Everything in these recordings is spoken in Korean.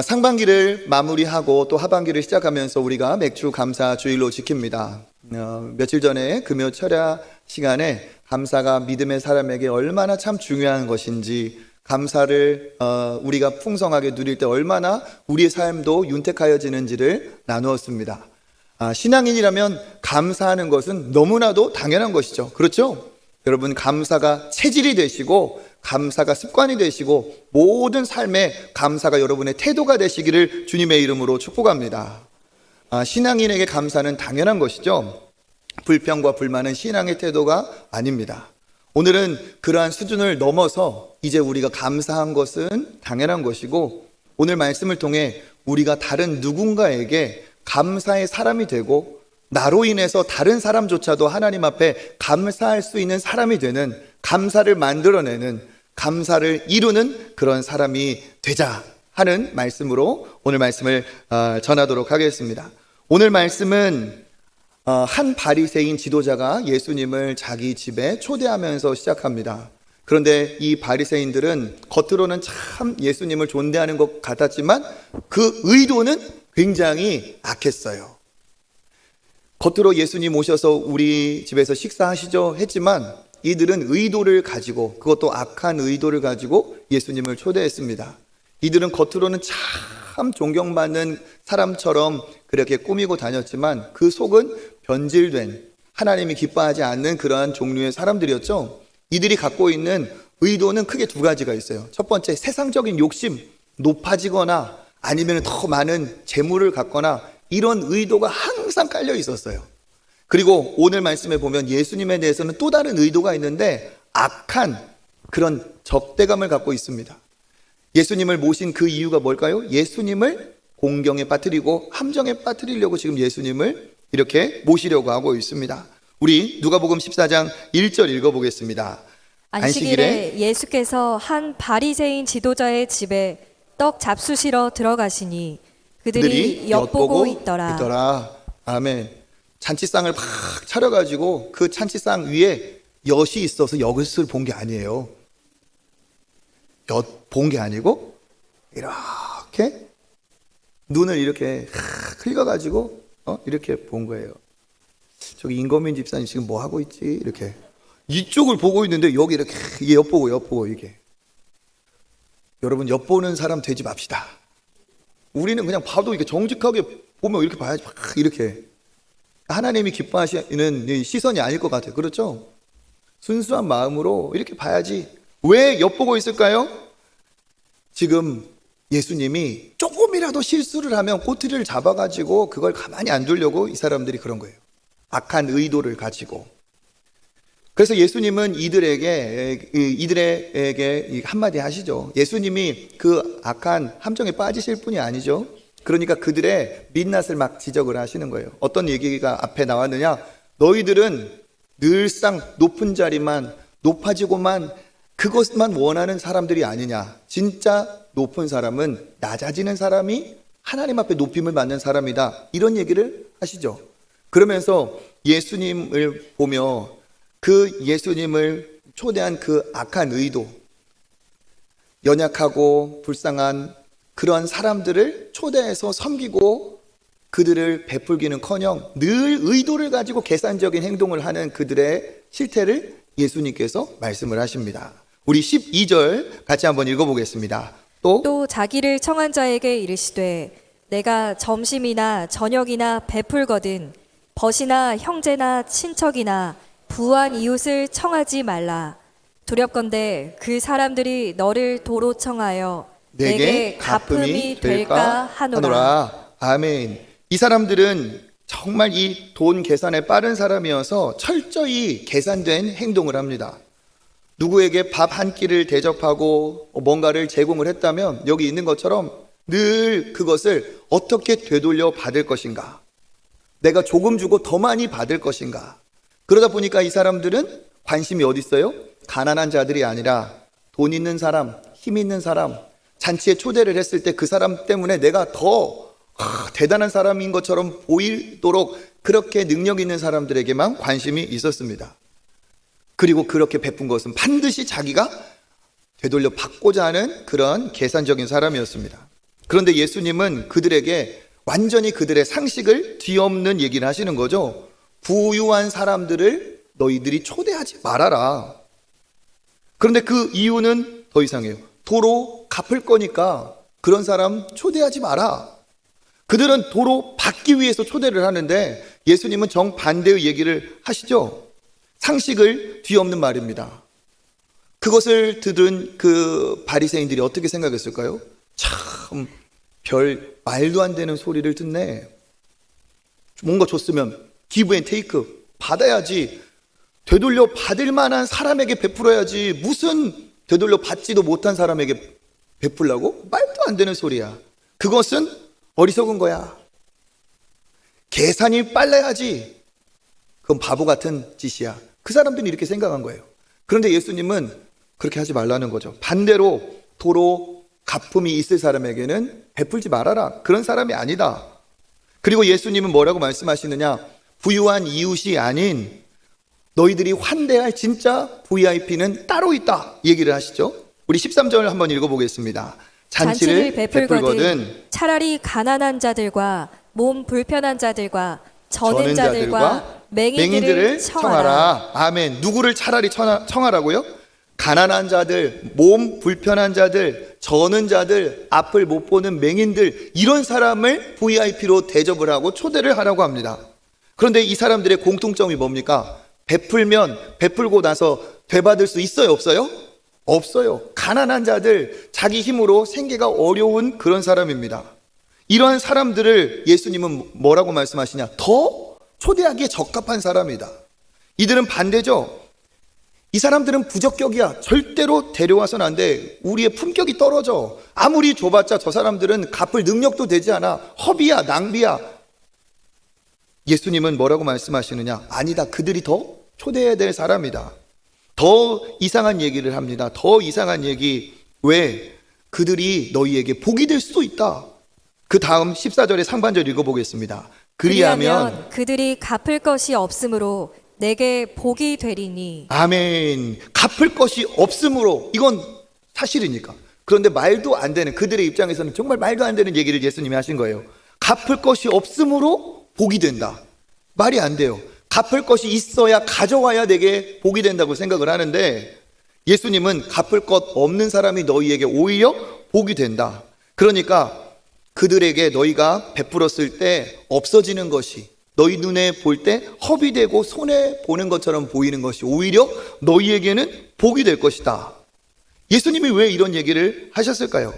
상반기를 마무리하고 또 하반기를 시작하면서 우리가 맥주 감사 주일로 지킵니다. 며칠 전에 금요 철야 시간에 감사가 믿음의 사람에게 얼마나 참 중요한 것인지, 감사를 우리가 풍성하게 누릴 때 얼마나 우리의 삶도 윤택하여지는지를 나누었습니다. 신앙인이라면 감사하는 것은 너무나도 당연한 것이죠. 그렇죠? 여러분, 감사가 체질이 되시고 감사가 습관이 되시고 모든 삶에 감사가 여러분의 태도가 되시기를 주님의 이름으로 축복합니다. 신앙인에게 감사는 당연한 것이죠. 불평과 불만은 신앙의 태도가 아닙니다. 오늘은 그러한 수준을 넘어서 이제 우리가 감사한 것은 당연한 것이고, 오늘 말씀을 통해 우리가 다른 누군가에게 감사의 사람이 되고 나로 인해서 다른 사람조차도 하나님 앞에 감사할 수 있는 사람이 되는, 감사를 만들어내는, 감사를 이루는 그런 사람이 되자 하는 말씀으로 오늘 말씀을 전하도록 하겠습니다. 오늘 말씀은 한 바리새인 지도자가 예수님을 자기 집에 초대하면서 시작합니다. 그런데 이 바리새인들은 겉으로는 참 예수님을 존대하는 것 같았지만 그 의도는 굉장히 악했어요. 겉으로 예수님 오셔서 우리 집에서 식사하시죠 했지만 이들은 의도를 가지고, 그것도 악한 의도를 가지고 예수님을 초대했습니다. 이들은 겉으로는 참 존경받는 사람처럼 그렇게 꾸미고 다녔지만 그 속은 변질된, 하나님이 기뻐하지 않는 그러한 종류의 사람들이었죠. 이들이 갖고 있는 의도는 크게 두 가지가 있어요. 첫 번째, 세상적인 욕심, 높아지거나 아니면 더 많은 재물을 갖거나 이런 의도가 항상 깔려 있었어요. 그리고 오늘 말씀에 보면 예수님에 대해서는 또 다른 의도가 있는데 악한 그런 적대감을 갖고 있습니다. 예수님을 모신 그 이유가 뭘까요? 예수님을 공경에 빠뜨리고 함정에 빠뜨리려고 지금 예수님을 이렇게 모시려고 하고 있습니다. 우리 누가복음 14장 1절 읽어보겠습니다. 안식일에 예수께서 한 바리새인 지도자의 집에 떡 잡수시러 들어가시니 그들이 엿보고 있더라. 아멘. 잔치상을 막 차려가지고 그 잔치상 위에 엿이 있어서 엿을 본 게 아니에요. 엿 본 게 아니고 이렇게 눈을 이렇게 긁어가지고 이렇게 본 거예요. 저기 임건민 집사님 지금 뭐 하고 있지? 이렇게 이쪽을 보고 있는데 여기 이렇게 엿보고 이게. 여러분, 엿보는 사람 되지 맙시다. 우리는 그냥 봐도 이렇게 정직하게 보면 이렇게 봐야지. 막 이렇게. 하나님이 기뻐하시는 시선이 아닐 것 같아요. 그렇죠? 순수한 마음으로 이렇게 봐야지. 왜 엿보고 있을까요? 지금 예수님이 조금이라도 실수를 하면 꼬투리를 잡아가지고 그걸 가만히 안 두려고 이 사람들이 그런 거예요. 악한 의도를 가지고. 그래서 예수님은 이들에게 한마디 하시죠. 예수님이 그 악한 함정에 빠지실 분이 아니죠. 그러니까 그들의 민낯을 막 지적을 하시는 거예요. 어떤 얘기가 앞에 나왔느냐? 너희들은 늘상 높은 자리만, 높아지고만 그것만 원하는 사람들이 아니냐. 진짜 높은 사람은 낮아지는 사람이 하나님 앞에 높임을 받는 사람이다. 이런 얘기를 하시죠. 그러면서 예수님을 보며 그 예수님을 초대한 그 악한 의도, 연약하고 불쌍한 그런 사람들을 초대해서 섬기고 그들을 베풀기는커녕 늘 의도를 가지고 계산적인 행동을 하는 그들의 실태를 예수님께서 말씀을 하십니다. 우리 12절 같이 한번 읽어보겠습니다. 또 자기를 청한 자에게 이르시되 내가 점심이나 저녁이나 베풀거든 벗이나 형제나 친척이나 부한 이웃을 청하지 말라. 두렵건대 그 사람들이 너를 도로 청하여 내게 갚음이 될까 하노라. 아멘. 이 사람들은 정말 이 돈 계산에 빠른 사람이어서 철저히 계산된 행동을 합니다. 누구에게 밥 한 끼를 대접하고 뭔가를 제공을 했다면 여기 있는 것처럼 늘 그것을 어떻게 되돌려 받을 것인가, 내가 조금 주고 더 많이 받을 것인가. 그러다 보니까 이 사람들은 관심이 어디 있어요? 가난한 자들이 아니라 돈 있는 사람, 힘 있는 사람, 잔치에 초대를 했을 때 그 사람 때문에 내가 더 대단한 사람인 것처럼 보이도록 그렇게 능력 있는 사람들에게만 관심이 있었습니다. 그리고 그렇게 베푼 것은 반드시 자기가 되돌려 받고자 하는 그런 계산적인 사람이었습니다. 그런데 예수님은 그들에게 완전히 그들의 상식을 뒤엎는 얘기를 하시는 거죠. 부유한 사람들을 너희들이 초대하지 말아라. 그런데 그 이유는 더 이상해요. 도로 갚을 거니까 그런 사람 초대하지 마라. 그들은 도로 받기 위해서 초대를 하는데 예수님은 정반대의 얘기를 하시죠. 상식을 뒤엎는 말입니다. 그것을 들은 그 바리새인들이 어떻게 생각했을까요? 참 별 말도 안 되는 소리를 듣네. 뭔가 줬으면 기브 앤 테이크 받아야지. 되돌려 받을 만한 사람에게 베풀어야지. 무슨 되돌려 받지도 못한 사람에게 베풀라고? 말도 안 되는 소리야. 그것은 어리석은 거야. 계산이 빨라야지. 그건 바보 같은 짓이야. 그 사람들이 이렇게 생각한 거예요. 그런데 예수님은 그렇게 하지 말라는 거죠. 반대로 도로 가품이 있을 사람에게는 베풀지 말아라. 그런 사람이 아니다. 그리고 예수님은 뭐라고 말씀하시느냐? 부유한 이웃이 아닌 너희들이 환대할 진짜 VIP는 따로 있다 얘기를 하시죠. 우리 13절 한번 읽어보겠습니다. 잔치를 베풀거든 차라리 가난한 자들과 몸 불편한 자들과 저는 자들과 맹인들을 청하라. 아멘. 누구를 차라리 청하라고요? 가난한 자들, 몸 불편한 자들, 저는 자들, 앞을 못 보는 맹인들, 이런 사람을 VIP로 대접을 하고 초대를 하라고 합니다. 그런데 이 사람들의 공통점이 뭡니까? 베풀면 베풀고 나서 되받을 수 있어요, 없어요? 없어요. 가난한 자들, 자기 힘으로 생계가 어려운 그런 사람입니다. 이러한 사람들을 예수님은 뭐라고 말씀하시냐? 더 초대하기에 적합한 사람이다. 이들은 반대죠. 이 사람들은 부적격이야. 절대로 데려와서는 안 돼. 우리의 품격이 떨어져. 아무리 줘봤자 저 사람들은 갚을 능력도 되지 않아. 허비야, 낭비야. 예수님은 뭐라고 말씀하시느냐? 아니다. 그들이 더 초대해야 될 사람이다. 더 이상한 얘기를 합니다. 더 이상한 얘기. 왜? 그들이 너희에게 복이 될 수도 있다. 그 다음 14절의 상반절 읽어보겠습니다. 그리하면 그들이 갚을 것이 없으므로 내게 복이 되리니. 아멘. 갚을 것이 없으므로. 이건 사실이니까. 그런데 말도 안 되는, 그들의 입장에서는 정말 말도 안 되는 얘기를 예수님이 하신 거예요. 갚을 것이 없으므로 복이 된다. 말이 안 돼요. 갚을 것이 있어야 가져와야 내게 복이 된다고 생각을 하는데 예수님은 갚을 것 없는 사람이 너희에게 오히려 복이 된다. 그러니까 그들에게 너희가 베풀었을 때 없어지는 것이 너희 눈에 볼 때 허비되고 손해보는 것처럼 보이는 것이 오히려 너희에게는 복이 될 것이다. 예수님이 왜 이런 얘기를 하셨을까요?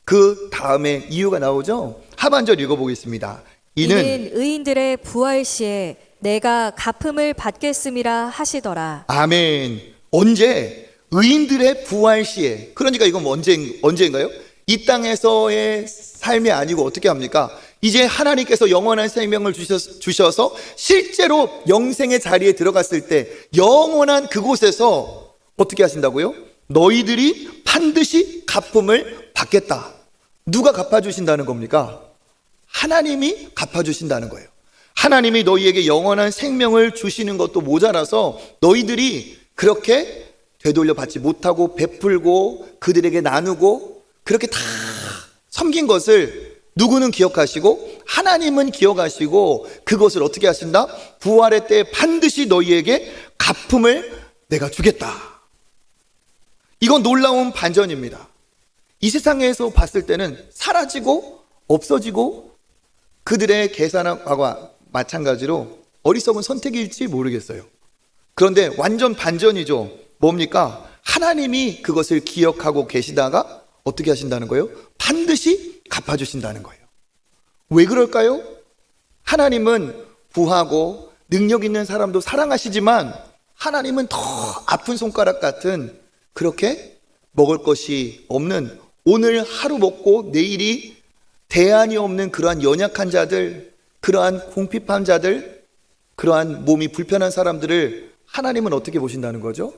그 다음에 이유가 나오죠. 하반절 읽어보겠습니다. 이는 의인들의 부활 시에 내가 갚음을 받겠음이라 하시더라. 아멘. 언제? 의인들의 부활 시에. 그러니까 이건 언제인가요? 이 땅에서의 삶이 아니고 어떻게 합니까? 이제 하나님께서 영원한 생명을 주셔서 실제로 영생의 자리에 들어갔을 때 영원한 그곳에서 어떻게 하신다고요? 너희들이 반드시 갚음을 받겠다. 누가 갚아주신다는 겁니까? 하나님이 갚아주신다는 거예요. 하나님이 너희에게 영원한 생명을 주시는 것도 모자라서 너희들이 그렇게 되돌려 받지 못하고 베풀고 그들에게 나누고 그렇게 다 섬긴 것을 누구는 기억하시고 하나님은 기억하시고 그것을 어떻게 하신다? 부활의 때에 반드시 너희에게 갚음을 내가 주겠다. 이건 놀라운 반전입니다. 이 세상에서 봤을 때는 사라지고 없어지고 그들의 계산과 마찬가지로 어리석은 선택일지 모르겠어요. 그런데 완전 반전이죠. 뭡니까? 하나님이 그것을 기억하고 계시다가 어떻게 하신다는 거예요? 반드시 갚아주신다는 거예요. 왜 그럴까요? 하나님은 부하고 능력 있는 사람도 사랑하시지만 하나님은 더 아픈 손가락 같은 그렇게 먹을 것이 없는 오늘 하루 먹고 내일이 대안이 없는 그러한 연약한 자들, 그러한 궁핍한 자들, 그러한 몸이 불편한 사람들을 하나님은 어떻게 보신다는 거죠?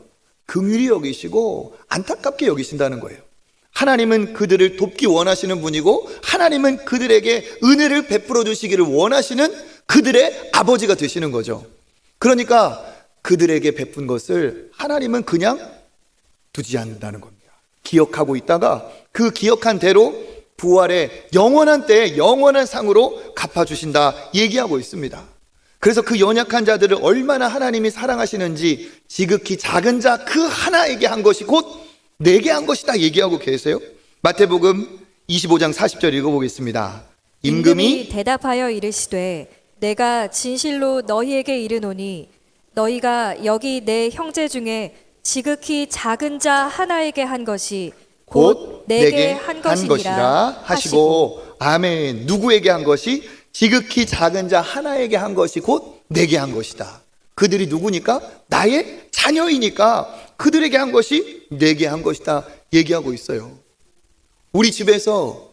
긍휼히 여기시고 안타깝게 여기신다는 거예요. 하나님은 그들을 돕기 원하시는 분이고 하나님은 그들에게 은혜를 베풀어 주시기를 원하시는 그들의 아버지가 되시는 거죠. 그러니까 그들에게 베푼 것을 하나님은 그냥 두지 않는다는 겁니다. 기억하고 있다가 그 기억한 대로 부활의 영원한 때에 영원한 상으로 갚아주신다 얘기하고 있습니다. 그래서 그 연약한 자들을 얼마나 하나님이 사랑하시는지 지극히 작은 자 그 하나에게 한 것이 곧 내게 한 것이다 얘기하고 계세요. 마태복음 25장 40절 읽어보겠습니다. 임금이 대답하여 이르시되 내가 진실로 너희에게 이르노니 너희가 여기 내 형제 중에 지극히 작은 자 하나에게 한 것이 곧 내게 한 것이니라 하시고 아멘. 누구에게 한 것이? 지극히 작은 자 하나에게 한 것이 곧 내게 한 것이다. 그들이 누구니까? 나의 자녀이니까 그들에게 한 것이 내게 한 것이다 얘기하고 있어요. 우리 집에서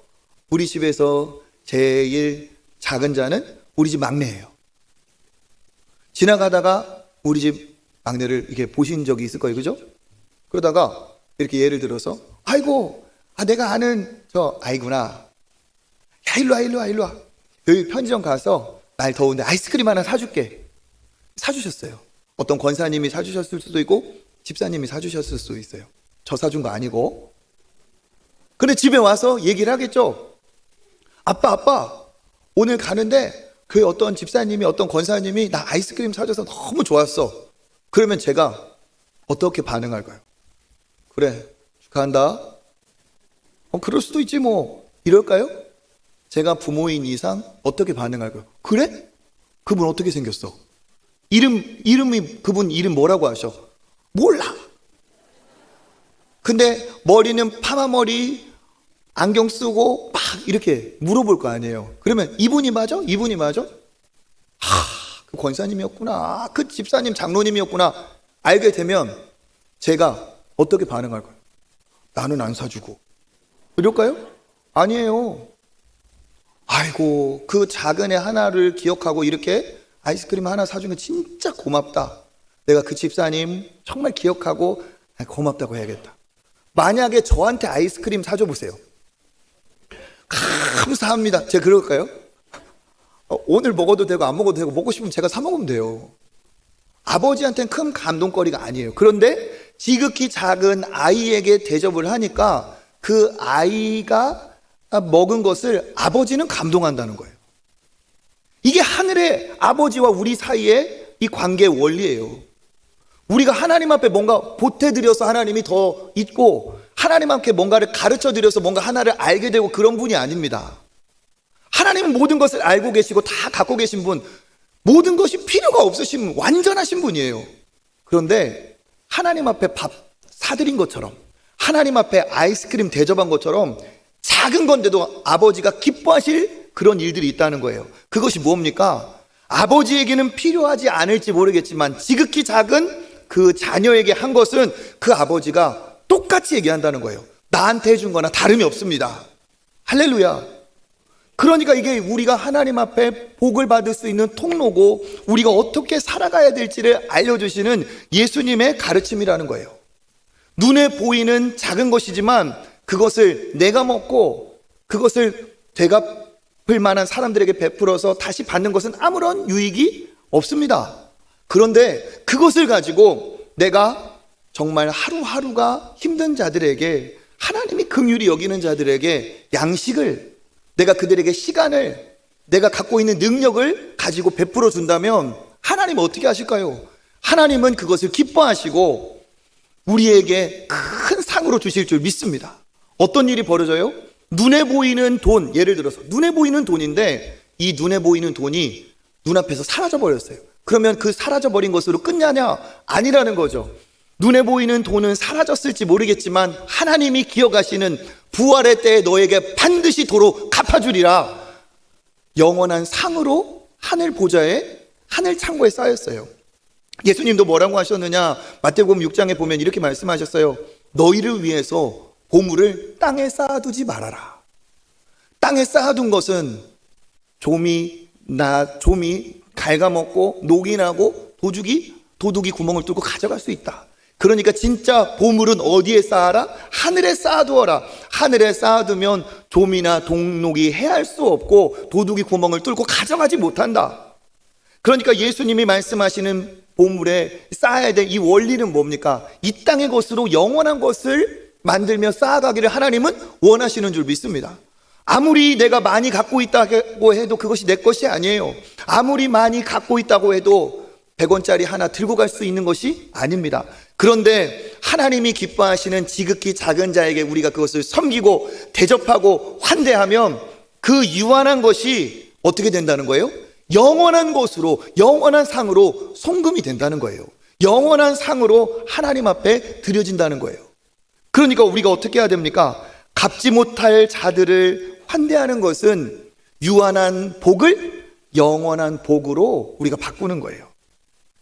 제일 작은 자는 우리 집 막내예요. 지나가다가 우리 집 막내를 이렇게 보신 적이 있을 거예요, 그죠? 그러다가 이렇게 예를 들어서 아이고, 내가 아는 저 아이구나. 야, 일로 와. 여기 편의점 가서 날 더운데 아이스크림 하나 사줄게. 사주셨어요. 어떤 권사님이 사주셨을 수도 있고 집사님이 사주셨을 수도 있어요. 저 사준 거 아니고. 근데 집에 와서 얘기를 하겠죠. 아빠, 오늘 가는데 그 어떤 집사님이 어떤 권사님이 나 아이스크림 사줘서 너무 좋았어. 그러면 제가 어떻게 반응할까요? 그래, 축하한다. 그럴 수도 있지 뭐. 이럴까요? 제가 부모인 이상 어떻게 반응할까요? 그래? 그분 어떻게 생겼어? 그분 이름 뭐라고 하셔? 몰라. 근데 머리는 파마머리, 안경 쓰고 막 이렇게 물어볼 거 아니에요. 그러면 이분이 맞아? 그 권사님이었구나. 그 집사님 장로님이었구나. 알게 되면 제가 어떻게 반응할까요? 나는 안 사주고. 이럴까요? 아니에요. 아이고, 그 작은 애 하나를 기억하고 이렇게 아이스크림 하나 사준 거 진짜 고맙다. 내가 그 집사님 정말 기억하고 고맙다고 해야겠다. 만약에 저한테 아이스크림 사줘 보세요. 감사합니다. 제가 그럴까요? 오늘 먹어도 되고 안 먹어도 되고 먹고 싶으면 제가 사 먹으면 돼요. 아버지한테는 큰 감동거리가 아니에요. 그런데 지극히 작은 아이에게 대접을 하니까 그 아이가 먹은 것을 아버지는 감동한다는 거예요. 이게 하늘의 아버지와 우리 사이의 이 관계의 원리예요. 우리가 하나님 앞에 뭔가 보태드려서 하나님이 더 있고 하나님 앞에 뭔가를 가르쳐드려서 뭔가 하나를 알게 되고 그런 분이 아닙니다. 하나님은 모든 것을 알고 계시고 다 갖고 계신 분, 모든 것이 필요가 없으신 분, 완전하신 분이에요. 그런데 하나님 앞에 밥 사드린 것처럼 하나님 앞에 아이스크림 대접한 것처럼 작은 건데도 아버지가 기뻐하실 그런 일들이 있다는 거예요. 그것이 뭡니까? 아버지에게는 필요하지 않을지 모르겠지만 지극히 작은 그 자녀에게 한 것은 그 아버지가 똑같이 얘기한다는 거예요. 나한테 해준 거나 다름이 없습니다. 할렐루야. 그러니까 이게 우리가 하나님 앞에 복을 받을 수 있는 통로고 우리가 어떻게 살아가야 될지를 알려주시는 예수님의 가르침이라는 거예요. 눈에 보이는 작은 것이지만 그것을 내가 먹고 그것을 되갚을 만한 사람들에게 베풀어서 다시 받는 것은 아무런 유익이 없습니다. 그런데 그것을 가지고 내가 정말 하루하루가 힘든 자들에게 하나님이 긍휼히 여기는 자들에게 양식을 내가 그들에게 시간을 내가 갖고 있는 능력을 가지고 베풀어 준다면 하나님은 어떻게 하실까요? 하나님은 그것을 기뻐하시고 우리에게 큰 상으로 주실 줄 믿습니다. 어떤 일이 벌어져요? 눈에 보이는 돈, 예를 들어서 눈에 보이는 돈인데 이 눈에 보이는 돈이 눈앞에서 사라져 버렸어요. 그러면 그 사라져 버린 것으로 끝나냐? 아니라는 거죠. 눈에 보이는 돈은 사라졌을지 모르겠지만 하나님이 기억하시는 부활의 때에 너에게 반드시 도로 갚아주리라. 영원한 상으로 하늘 보좌에 하늘 창고에 쌓였어요. 예수님도 뭐라고 하셨느냐? 마태복음 6장에 보면 이렇게 말씀하셨어요. 너희를 위해서 보물을 땅에 쌓아두지 말아라. 땅에 쌓아둔 것은 좀이 갉아먹고 녹이나고 도둑이 구멍을 뚫고 가져갈 수 있다. 그러니까 진짜 보물은 어디에 쌓아라? 하늘에 쌓아두어라. 하늘에 쌓아두면 좀이나 동록이 해할 수 없고 도둑이 구멍을 뚫고 가져가지 못한다. 그러니까 예수님이 말씀하시는 보물에 쌓아야 될 이 원리는 뭡니까? 이 땅의 것으로 영원한 것을 만들며 쌓아가기를 하나님은 원하시는 줄 믿습니다. 아무리 내가 많이 갖고 있다고 해도 그것이 내 것이 아니에요. 아무리 많이 갖고 있다고 해도 100원짜리 하나 들고 갈 수 있는 것이 아닙니다. 그런데 하나님이 기뻐하시는 지극히 작은 자에게 우리가 그것을 섬기고 대접하고 환대하면 그 유한한 것이 어떻게 된다는 거예요? 영원한 것으로, 영원한 상으로 송금이 된다는 거예요. 영원한 상으로 하나님 앞에 드려진다는 거예요. 그러니까 우리가 어떻게 해야 됩니까? 갚지 못할 자들을 환대하는 것은 유한한 복을 영원한 복으로 우리가 바꾸는 거예요.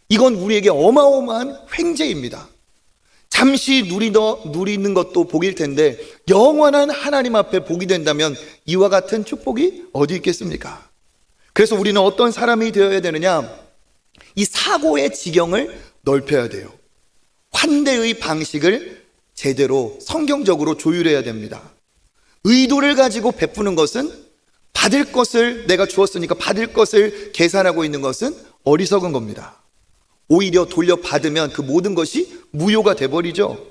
이건 우리에게 어마어마한 횡재입니다. 잠시 누리는 것도 복일 텐데 영원한 하나님 앞에 복이 된다면 이와 같은 축복이 어디 있겠습니까? 그래서 우리는 어떤 사람이 되어야 되느냐? 이 사고의 지경을 넓혀야 돼요. 환대의 방식을 제대로 성경적으로 조율해야 됩니다. 의도를 가지고 베푸는 것은 받을 것을 내가 주었으니까 받을 것을 계산하고 있는 것은 어리석은 겁니다. 오히려 돌려받으면 그 모든 것이 무효가 돼버리죠.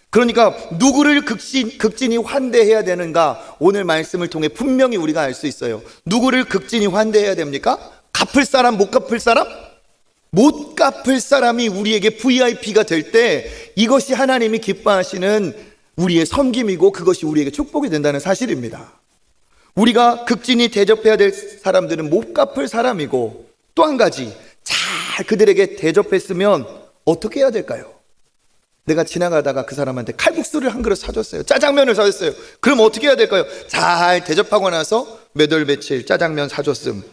그러니까 누구를 극진히 환대해야 되는가? 오늘 말씀을 통해 분명히 우리가 알 수 있어요. 누구를 극진히 환대해야 됩니까? 갚을 사람, 못 갚을 사람? 못 갚을 사람이 우리에게 VIP가 될 때 이것이 하나님이 기뻐하시는 우리의 섬김이고 그것이 우리에게 축복이 된다는 사실입니다. 우리가 극진히 대접해야 될 사람들은 못 갚을 사람이고 또 한 가지 잘 그들에게 대접했으면 어떻게 해야 될까요? 내가 지나가다가 그 사람한테 칼국수를 한 그릇 사줬어요. 짜장면을 사줬어요. 그럼 어떻게 해야 될까요? 잘 대접하고 나서 몇 월 며칠 짜장면 사줬음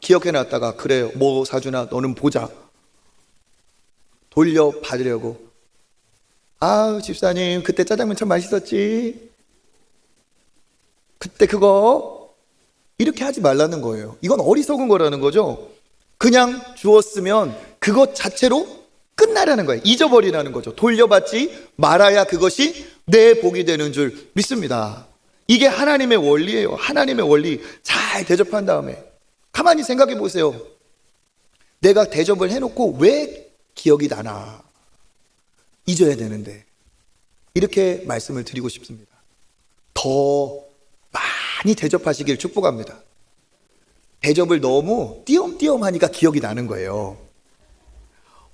기억해놨다가 그래 뭐 사주나 너는 보자 돌려받으려고. 아 집사님 그때 짜장면 참 맛있었지. 그때 그거 이렇게 하지 말라는 거예요. 이건 어리석은 거라는 거죠. 그냥 주었으면 그것 자체로 끝나라는 거예요. 잊어버리라는 거죠. 돌려받지 말아야 그것이 내 복이 되는 줄 믿습니다. 이게 하나님의 원리예요. 하나님의 원리. 잘 대접한 다음에 가만히 생각해 보세요. 내가 대접을 해놓고 왜 기억이 나나? 잊어야 되는데. 이렇게 말씀을 드리고 싶습니다. 더 많이 대접하시길 축복합니다. 대접을 너무 띄엄띄엄 하니까 기억이 나는 거예요.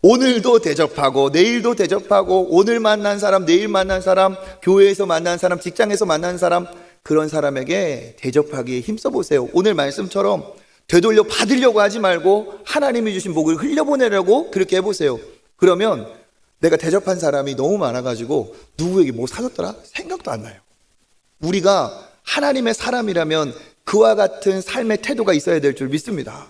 오늘도 대접하고 내일도 대접하고 오늘 만난 사람 내일 만난 사람 교회에서 만난 사람 직장에서 만난 사람 그런 사람에게 대접하기에 힘써 보세요. 오늘 말씀처럼 되돌려 받으려고 하지 말고 하나님이 주신 복을 흘려보내려고 그렇게 해보세요. 그러면 내가 대접한 사람이 너무 많아가지고 누구에게 뭐 사줬더라? 생각도 안 나요. 우리가 하나님의 사람이라면 그와 같은 삶의 태도가 있어야 될 줄 믿습니다.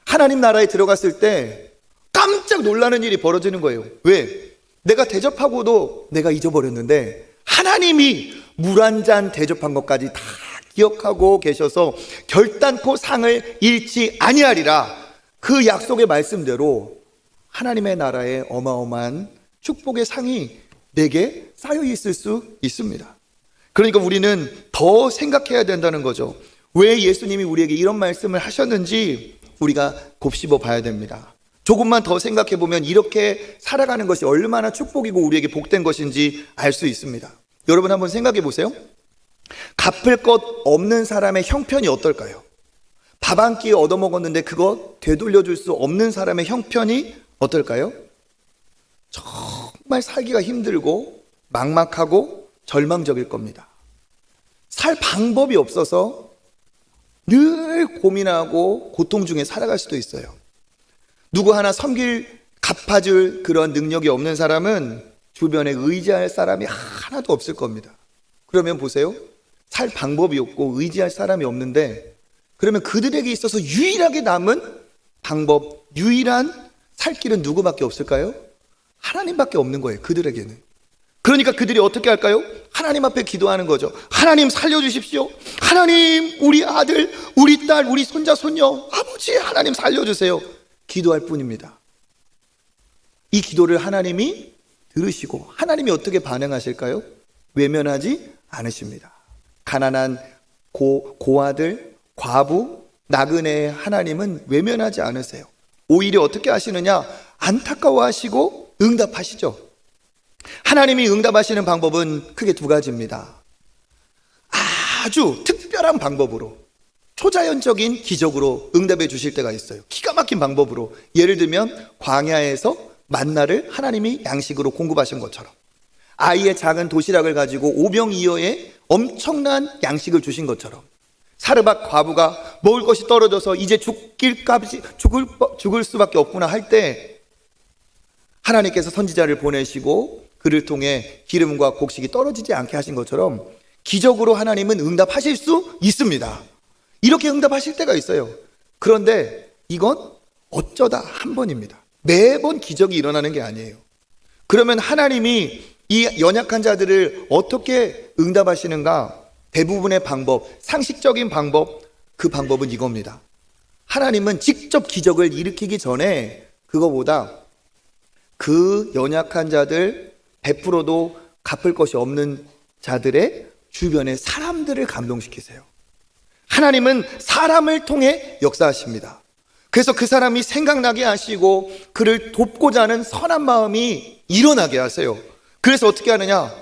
하나님 나라에 들어갔을 때 깜짝 놀라는 일이 벌어지는 거예요. 왜? 내가 대접하고도 내가 잊어버렸는데 하나님이 물 한 잔 대접한 것까지 다 기억하고 계셔서 결단코 상을 잃지 아니하리라. 그 약속의 말씀대로 하나님의 나라에 어마어마한 축복의 상이 내게 쌓여 있을 수 있습니다. 그러니까 우리는 더 생각해야 된다는 거죠. 왜 예수님이 우리에게 이런 말씀을 하셨는지 우리가 곱씹어 봐야 됩니다. 조금만 더 생각해 보면 이렇게 살아가는 것이 얼마나 축복이고 우리에게 복된 것인지 알 수 있습니다. 여러분 한번 생각해 보세요. 갚을 것 없는 사람의 형편이 어떨까요? 밥 한 끼 얻어먹었는데 그거 되돌려줄 수 없는 사람의 형편이 어떨까요? 정말 살기가 힘들고 막막하고 절망적일 겁니다. 살 방법이 없어서 늘 고민하고 고통 중에 살아갈 수도 있어요. 누구 하나 갚아줄 그런 능력이 없는 사람은 주변에 의지할 사람이 하나도 없을 겁니다. 그러면 보세요. 살 방법이 없고 의지할 사람이 없는데 그러면 그들에게 있어서 유일하게 남은 방법, 유일한 살 길은 누구밖에 없을까요? 하나님밖에 없는 거예요. 그들에게는. 그러니까 그들이 어떻게 할까요? 하나님 앞에 기도하는 거죠. 하나님 살려주십시오. 하나님 우리 아들, 우리 딸, 우리 손자, 손녀, 아버지 하나님 살려주세요. 기도할 뿐입니다. 이 기도를 하나님이 들으시고 하나님이 어떻게 반응하실까요? 외면하지 않으십니다. 가난한 고아들, 과부, 나그네의 하나님은 외면하지 않으세요. 오히려 어떻게 하시느냐? 안타까워하시고 응답하시죠. 하나님이 응답하시는 방법은 크게 두 가지입니다. 아주 특별한 방법으로, 초자연적인 기적으로 응답해 주실 때가 있어요. 기가 막힌 방법으로. 예를 들면 광야에서 만나를 하나님이 양식으로 공급하신 것처럼, 아이의 작은 도시락을 가지고 오병이어의 엄청난 양식을 주신 것처럼, 사르밧 과부가 먹을 것이 떨어져서 이제 죽을 수밖에 없구나 할 때 하나님께서 선지자를 보내시고 그를 통해 기름과 곡식이 떨어지지 않게 하신 것처럼 기적으로 하나님은 응답하실 수 있습니다. 이렇게 응답하실 때가 있어요. 그런데 이건 어쩌다 한 번입니다. 매번 기적이 일어나는 게 아니에요. 그러면 하나님이 이 연약한 자들을 어떻게 응답하시는가? 대부분의 방법, 상식적인 방법, 그 방법은 이겁니다. 하나님은 직접 기적을 일으키기 전에 그거보다 그 연약한 자들, 베풀어도 갚을 것이 없는 자들의 주변의 사람들을 감동시키세요. 하나님은 사람을 통해 역사하십니다. 그래서 그 사람이 생각나게 하시고 그를 돕고자 하는 선한 마음이 일어나게 하세요. 그래서 어떻게 하느냐?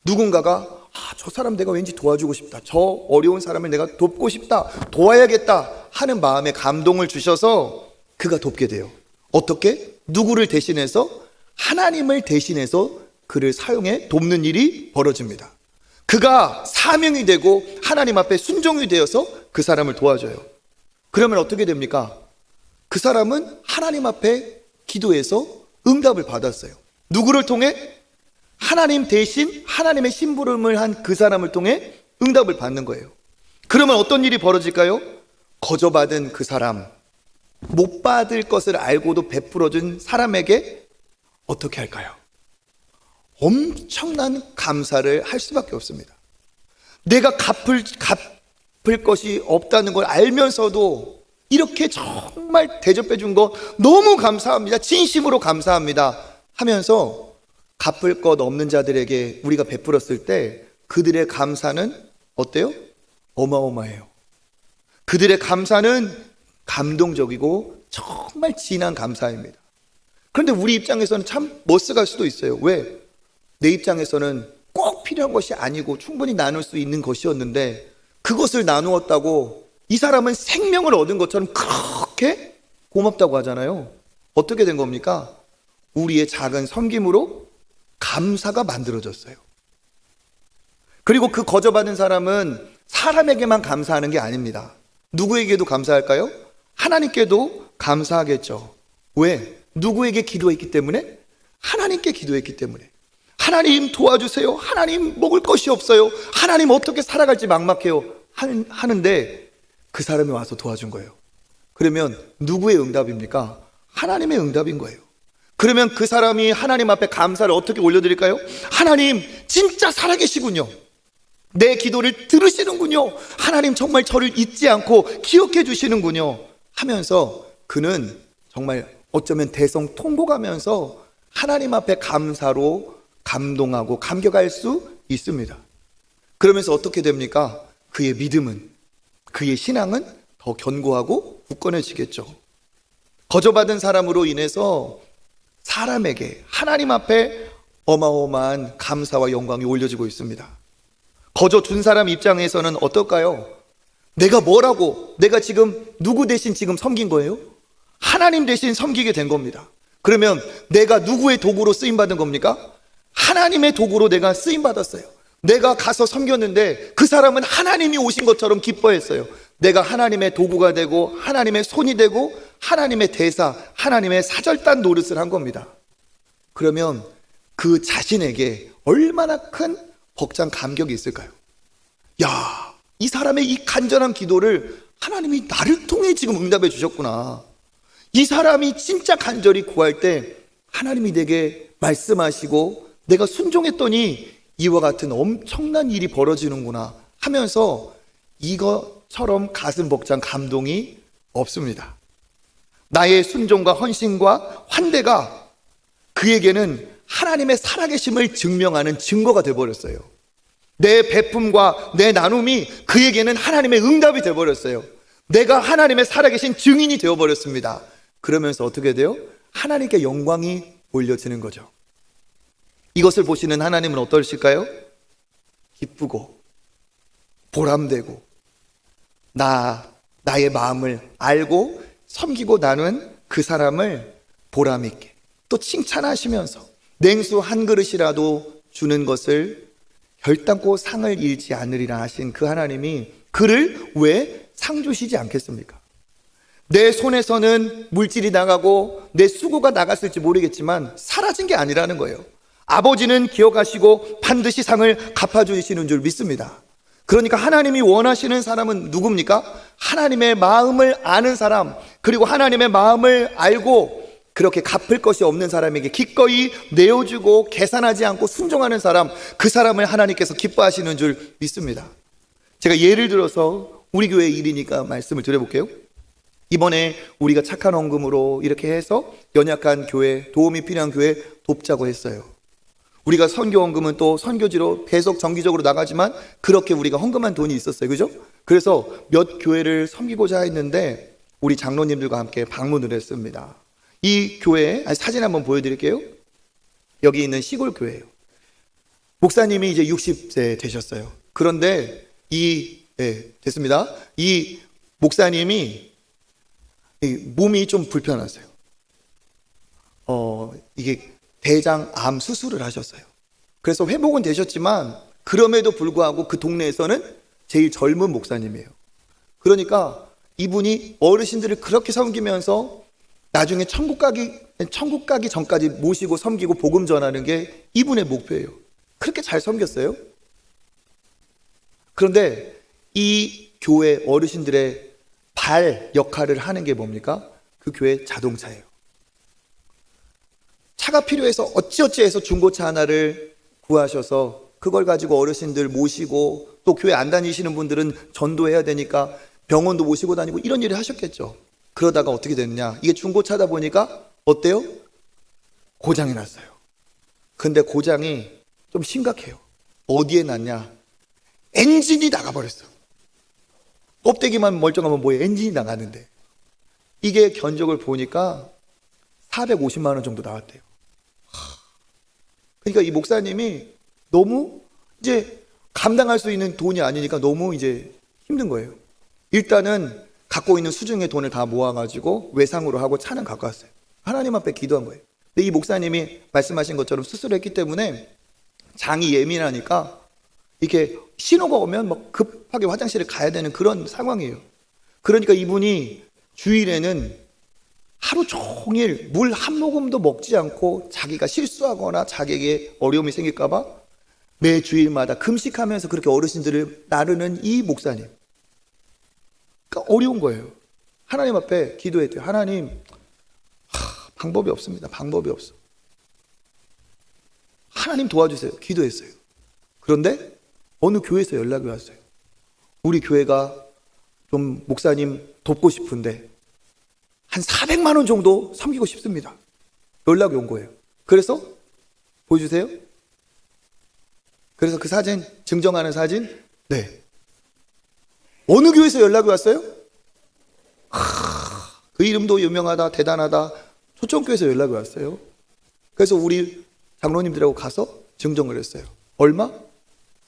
누군가가 저 사람 내가 왠지 도와주고 싶다, 저 어려운 사람을 내가 돕고 싶다, 도와야겠다 하는 마음에 감동을 주셔서 그가 돕게 돼요. 어떻게? 누구를 대신해서? 하나님을 대신해서 그를 사용해 돕는 일이 벌어집니다. 그가 사명이 되고 하나님 앞에 순종이 되어서 그 사람을 도와줘요. 그러면 어떻게 됩니까? 그 사람은 하나님 앞에 기도해서 응답을 받았어요. 누구를 통해? 하나님 대신 하나님의 심부름을 한 그 사람을 통해 응답을 받는 거예요. 그러면 어떤 일이 벌어질까요? 거저받은 그 사람, 못 받을 것을 알고도 베풀어준 사람에게 어떻게 할까요? 엄청난 감사를 할 수밖에 없습니다. 내가 갚을 것이 없다는 걸 알면서도 이렇게 정말 대접해 준 거 너무 감사합니다, 진심으로 감사합니다 하면서 갚을 것 없는 자들에게 우리가 베풀었을 때 그들의 감사는 어때요? 어마어마해요. 그들의 감사는 감동적이고 정말 진한 감사입니다. 그런데 우리 입장에서는 참 멋스갈 수도 있어요. 왜? 내 입장에서는 꼭 필요한 것이 아니고 충분히 나눌 수 있는 것이었는데 그것을 나누었다고 이 사람은 생명을 얻은 것처럼 그렇게 고맙다고 하잖아요. 어떻게 된 겁니까? 우리의 작은 섬김으로 감사가 만들어졌어요. 그리고 그 거저받은 사람은 사람에게만 감사하는 게 아닙니다. 누구에게도 감사할까요? 하나님께도 감사하겠죠. 왜? 누구에게 기도했기 때문에? 하나님께 기도했기 때문에. 하나님 도와주세요, 하나님 먹을 것이 없어요, 하나님 어떻게 살아갈지 막막해요 하는데 그 사람이 와서 도와준 거예요. 그러면 누구의 응답입니까? 하나님의 응답인 거예요. 그러면 그 사람이 하나님 앞에 감사를 어떻게 올려드릴까요? 하나님 진짜 살아계시군요, 내 기도를 들으시는군요, 하나님 정말 저를 잊지 않고 기억해 주시는군요 하면서 그는 정말 어쩌면 대성통곡하면서 하나님 앞에 감사로 감동하고 감격할 수 있습니다. 그러면서 어떻게 됩니까? 그의 믿음은, 그의 신앙은 더 견고하고 굳건해지겠죠. 거저받은 사람으로 인해서 사람에게 하나님 앞에 어마어마한 감사와 영광이 올려지고 있습니다. 거저 준 사람 입장에서는 어떨까요? 내가 뭐라고, 내가 지금 누구 대신 지금 섬긴 거예요? 하나님 대신 섬기게 된 겁니다. 그러면 내가 누구의 도구로 쓰임받은 겁니까? 하나님의 도구로 내가 쓰임받았어요. 내가 가서 섬겼는데 그 사람은 하나님이 오신 것처럼 기뻐했어요. 내가 하나님의 도구가 되고 하나님의 손이 되고 하나님의 대사, 하나님의 사절단 노릇을 한 겁니다. 그러면 그 자신에게 얼마나 큰 벅찬 감격이 있을까요? 야, 이 사람의 이 간절한 기도를 하나님이 나를 통해 지금 응답해 주셨구나. 이 사람이 진짜 간절히 구할 때 하나님이 내게 말씀하시고 내가 순종했더니 이와 같은 엄청난 일이 벌어지는구나 하면서 이것처럼 가슴 벅찬 감동이 없습니다. 나의 순종과 헌신과 환대가 그에게는 하나님의 살아계심을 증명하는 증거가 되어버렸어요. 내 베품과 내 나눔이 그에게는 하나님의 응답이 되어버렸어요. 내가 하나님의 살아계신 증인이 되어버렸습니다. 그러면서 어떻게 돼요? 하나님께 영광이 올려지는 거죠. 이것을 보시는 하나님은 어떠실까요? 기쁘고 보람되고 나의 마음을 알고 섬기고 나는 그 사람을 보람있게 또 칭찬하시면서 냉수 한 그릇이라도 주는 것을 결단코 상을 잃지 않으리라 하신 그 하나님이 그를 왜 상 주시지 않겠습니까? 내 손에서는 물질이 나가고 내 수고가 나갔을지 모르겠지만 사라진 게 아니라는 거예요. 아버지는 기억하시고 반드시 상을 갚아주시는 줄 믿습니다. 그러니까 하나님이 원하시는 사람은 누굽니까? 하나님의 마음을 아는 사람, 그리고 하나님의 마음을 알고 그렇게 갚을 것이 없는 사람에게 기꺼이 내어주고 계산하지 않고 순종하는 사람, 그 사람을 하나님께서 기뻐하시는 줄 믿습니다. 제가 예를 들어서 우리 교회 일이니까 말씀을 드려볼게요. 이번에 우리가 착한 헌금으로 이렇게 해서 연약한 교회, 도움이 필요한 교회 돕자고 했어요. 우리가 선교 헌금은 또 선교지로 계속 정기적으로 나가지만 그렇게 우리가 헌금한 돈이 있었어요. 그죠? 그래서 몇 교회를 섬기고자 했는데 우리 장로님들과 함께 방문을 했습니다. 이 교회 사진 한번 보여드릴게요. 여기 있는 시골 교회예요. 목사님이 이제 60세 되셨어요. 그런데 됐습니다. 이 목사님이 몸이 좀 불편하세요. 이게 대장암 수술을 하셨어요. 그래서 회복은 되셨지만 그럼에도 불구하고 그 동네에서는 제일 젊은 목사님이에요. 그러니까 이분이 어르신들을 그렇게 섬기면서 나중에 천국 가기 전까지 모시고 섬기고 복음 전하는 게 이분의 목표예요. 그렇게 잘 섬겼어요. 그런데 이 교회 어르신들의 발 역할을 하는 게 뭡니까? 그 교회 자동차예요. 차가 필요해서 어찌어찌 해서 중고차 하나를 구하셔서 그걸 가지고 어르신들 모시고 또 교회 안 다니시는 분들은 전도해야 되니까 병원도 모시고 다니고 이런 일을 하셨겠죠. 그러다가 어떻게 됐냐? 이게 중고차다 보니까 어때요? 고장이 났어요. 근데 고장이 좀 심각해요. 어디에 났냐? 엔진이 나가버렸어. 껍데기만 멀쩡하면 뭐예요? 엔진이 나가는데 이게 견적을 보니까 450만 원 정도 나왔대요. 그러니까 이 목사님이 너무 이제 감당할 수 있는 돈이 아니니까 너무 이제 힘든 거예요. 일단은 갖고 있는 수중의 돈을 다 모아가지고 외상으로 하고 차는 갖고 왔어요. 하나님 앞에 기도한 거예요. 근데 이 목사님이 말씀하신 것처럼 수술했기 때문에 장이 예민하니까 이렇게 신호가 오면 막 급하게 화장실에 가야 되는 그런 상황이에요. 그러니까 이분이 주일에는 하루 종일 물 한 모금도 먹지 않고 자기가 실수하거나 자기에게 어려움이 생길까봐 매 주일마다 금식하면서 그렇게 어르신들을 나르는 이 목사님. 그러니까 어려운 거예요. 하나님 앞에 기도했대요. 하나님, 방법이 없습니다. 방법이 없어. 하나님 도와주세요. 기도했어요. 그런데 어느 교회에서 연락이 왔어요. 우리 교회가 좀 목사님 돕고 싶은데 한 400만 원 정도 섬기고 싶습니다. 연락이 온 거예요. 그래서 보여주세요. 그래서 그 사진, 증정하는 사진. 네. 어느 교회에서 연락이 왔어요? 그 이름도 유명하다, 대단하다. 초청교회에서 연락이 왔어요. 그래서 우리 장로님들하고 가서 증정을 했어요. 얼마?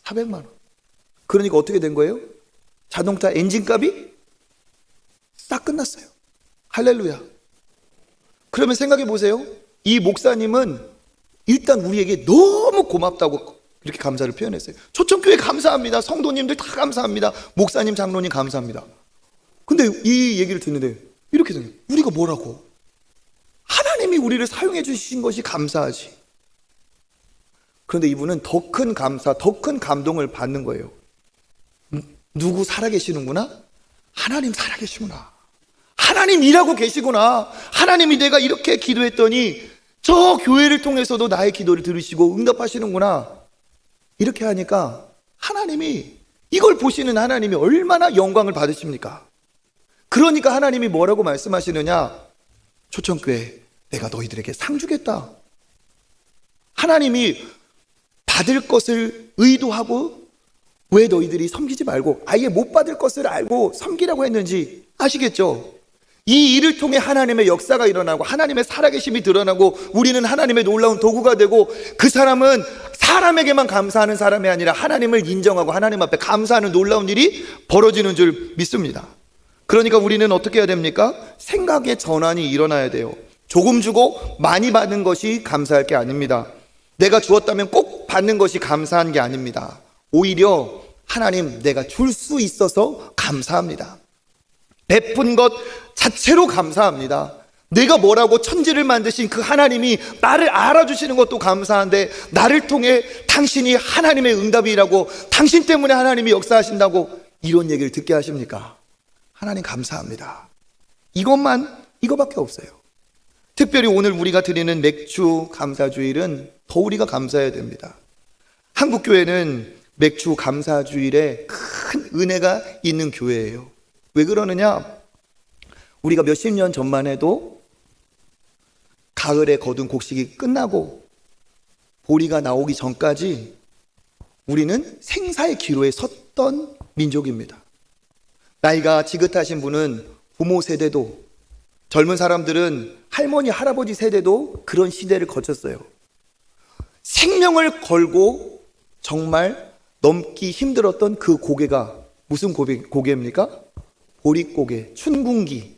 400만 원. 그러니까 어떻게 된 거예요? 자동차 엔진값이 싹 끝났어요. 할렐루야. 그러면 생각해 보세요. 이 목사님은 일단 우리에게 너무 고맙다고 이렇게 감사를 표현했어요. 초청교회 감사합니다. 성도님들 다 감사합니다. 목사님, 장로님 감사합니다. 근데 이 얘기를 듣는데 이렇게 생각해요. 우리가 뭐라고? 하나님이 우리를 사용해 주신 것이 감사하지. 그런데 이분은 더 큰 감사, 더 큰 감동을 받는 거예요. 누구 살아계시는구나? 하나님 살아계시구나. 하나님 일하고 계시구나. 하나님이 내가 이렇게 기도했더니 저 교회를 통해서도 나의 기도를 들으시고 응답하시는구나. 이렇게 하니까 하나님이, 이걸 보시는 하나님이 얼마나 영광을 받으십니까? 그러니까 하나님이 뭐라고 말씀하시느냐? 초청교회 내가 너희들에게 상 주겠다. 하나님이 받을 것을 의도하고 왜 너희들이 섬기지 말고 아예 못 받을 것을 알고 섬기라고 했는지 아시겠죠? 이 일을 통해 하나님의 역사가 일어나고 하나님의 살아계심이 드러나고 우리는 하나님의 놀라운 도구가 되고, 그 사람은 사람에게만 감사하는 사람이 아니라 하나님을 인정하고 하나님 앞에 감사하는 놀라운 일이 벌어지는 줄 믿습니다. 그러니까 우리는 어떻게 해야 됩니까? 생각의 전환이 일어나야 돼요. 조금 주고 많이 받는 것이 감사할 게 아닙니다. 내가 주었다면 꼭 받는 것이 감사한 게 아닙니다. 오히려 하나님, 내가 줄 수 있어서 감사합니다. 베푼 것 자체로 감사합니다. 내가 뭐라고 천지를 만드신 그 하나님이 나를 알아주시는 것도 감사한데, 나를 통해 당신이 하나님의 응답이라고, 당신 때문에 하나님이 역사하신다고 이런 얘기를 듣게 하십니까? 하나님 감사합니다. 이거밖에 없어요. 특별히 오늘 우리가 드리는 맥주 감사주일은 더 우리가 감사해야 됩니다. 한국교회는 맥주 감사주일에 큰 은혜가 있는 교회예요. 왜 그러느냐? 우리가 몇십 년 전만 해도 가을에 거둔 곡식이 끝나고 보리가 나오기 전까지 우리는 생사의 기로에 섰던 민족입니다. 나이가 지긋하신 분은 부모 세대도, 젊은 사람들은 할머니, 할아버지 세대도 그런 시대를 거쳤어요. 생명을 걸고 정말 넘기 힘들었던 그 고개가 무슨 고개입니까? 보릿고개, 춘궁기.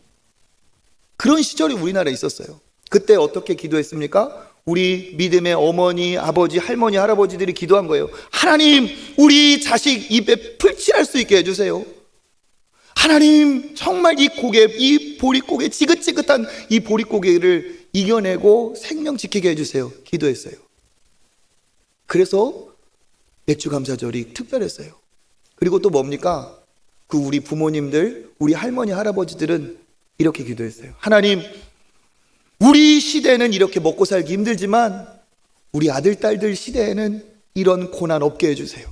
그런 시절이 우리나라에 있었어요. 그때 어떻게 기도했습니까? 우리 믿음의 어머니, 아버지, 할머니, 할아버지들이 기도한 거예요. 하나님, 우리 자식 입에 풀칠할 수 있게 해주세요. 하나님, 정말 이 고개, 이 보릿고개, 지긋지긋한 이 보릿고개를 이겨내고 생명 지키게 해주세요. 기도했어요. 그래서 맥주감사절이 특별했어요. 그리고 또 뭡니까? 그 우리 부모님들, 우리 할머니, 할아버지들은 이렇게 기도했어요. 하나님, 우리 시대는 이렇게 먹고 살기 힘들지만 우리 아들, 딸들 시대에는 이런 고난 없게 해주세요.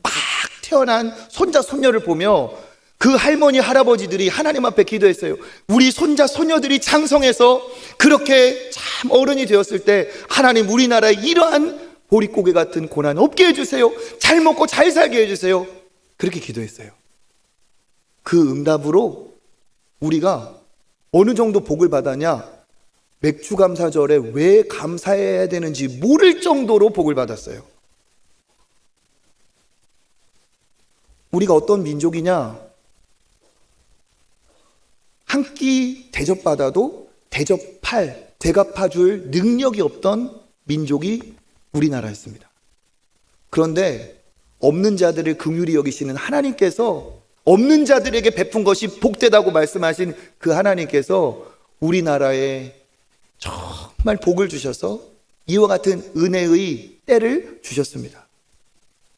막 태어난 손자, 손녀를 보며 그 할머니, 할아버지들이 하나님 앞에 기도했어요. 우리 손자, 손녀들이 장성해서 그렇게 참 어른이 되었을 때 하나님, 우리나라에 이러한 보릿고개 같은 고난 없게 해주세요. 잘 먹고 잘 살게 해주세요. 그렇게 기도했어요. 그 응답으로 우리가 어느 정도 복을 받았냐? 맥주감사절에 왜 감사해야 되는지 모를 정도로 복을 받았어요. 우리가 어떤 민족이냐? 한 끼 대접받아도 대갚아줄 능력이 없던 민족이 우리나라였습니다. 그런데 없는 자들을 긍휼히 여기시는 하나님께서, 없는 자들에게 베푼 것이 복되다고 말씀하신 그 하나님께서 우리나라에 정말 복을 주셔서 이와 같은 은혜의 때를 주셨습니다.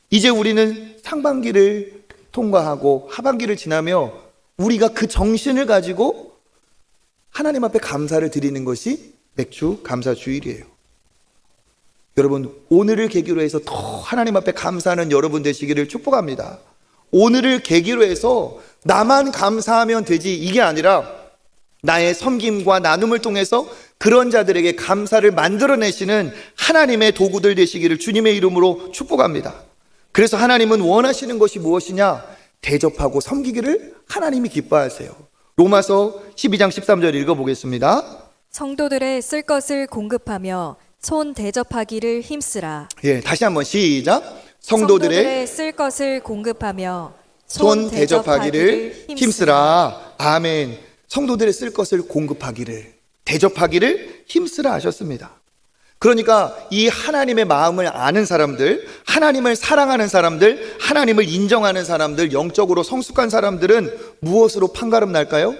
이제 우리는 상반기를 통과하고 하반기를 지나며 우리가 그 정신을 가지고 하나님 앞에 감사를 드리는 것이 맥주 감사주일이에요. 여러분, 오늘을 계기로 해서 더 하나님 앞에 감사하는 여러분 되시기를 축복합니다. 오늘을 계기로 해서 나만 감사하면 되지, 이게 아니라 나의 섬김과 나눔을 통해서 그런 자들에게 감사를 만들어내시는 하나님의 도구들 되시기를 주님의 이름으로 축복합니다. 그래서 하나님은 원하시는 것이 무엇이냐? 대접하고 섬기기를 하나님이 기뻐하세요. 로마서 12장 13절 읽어보겠습니다. 성도들의 쓸 것을 공급하며 손 대접하기를 힘쓰라. 다시 한번 시작. 성도들의 쓸 것을 공급하며 손 대접하기를 힘쓰라. 아멘. 성도들의 쓸 것을 공급하기를, 대접하기를 힘쓰라 하셨습니다. 그러니까 이 하나님의 마음을 아는 사람들, 하나님을 사랑하는 사람들, 하나님을 인정하는 사람들, 영적으로 성숙한 사람들은 무엇으로 판가름 날까요?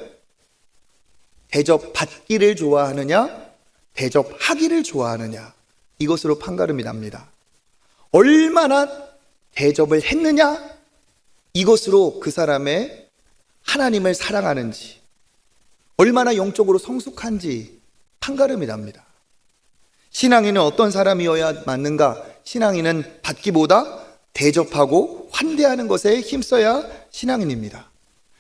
대접받기를 좋아하느냐, 대접하기를 좋아하느냐, 이것으로 판가름이 납니다. 얼마나 대접을 했느냐, 이것으로 그 사람의 하나님을 사랑하는지, 얼마나 영적으로 성숙한지 판가름이 납니다. 신앙인은 어떤 사람이어야 맞는가? 신앙인은 받기보다 대접하고 환대하는 것에 힘써야 신앙인입니다.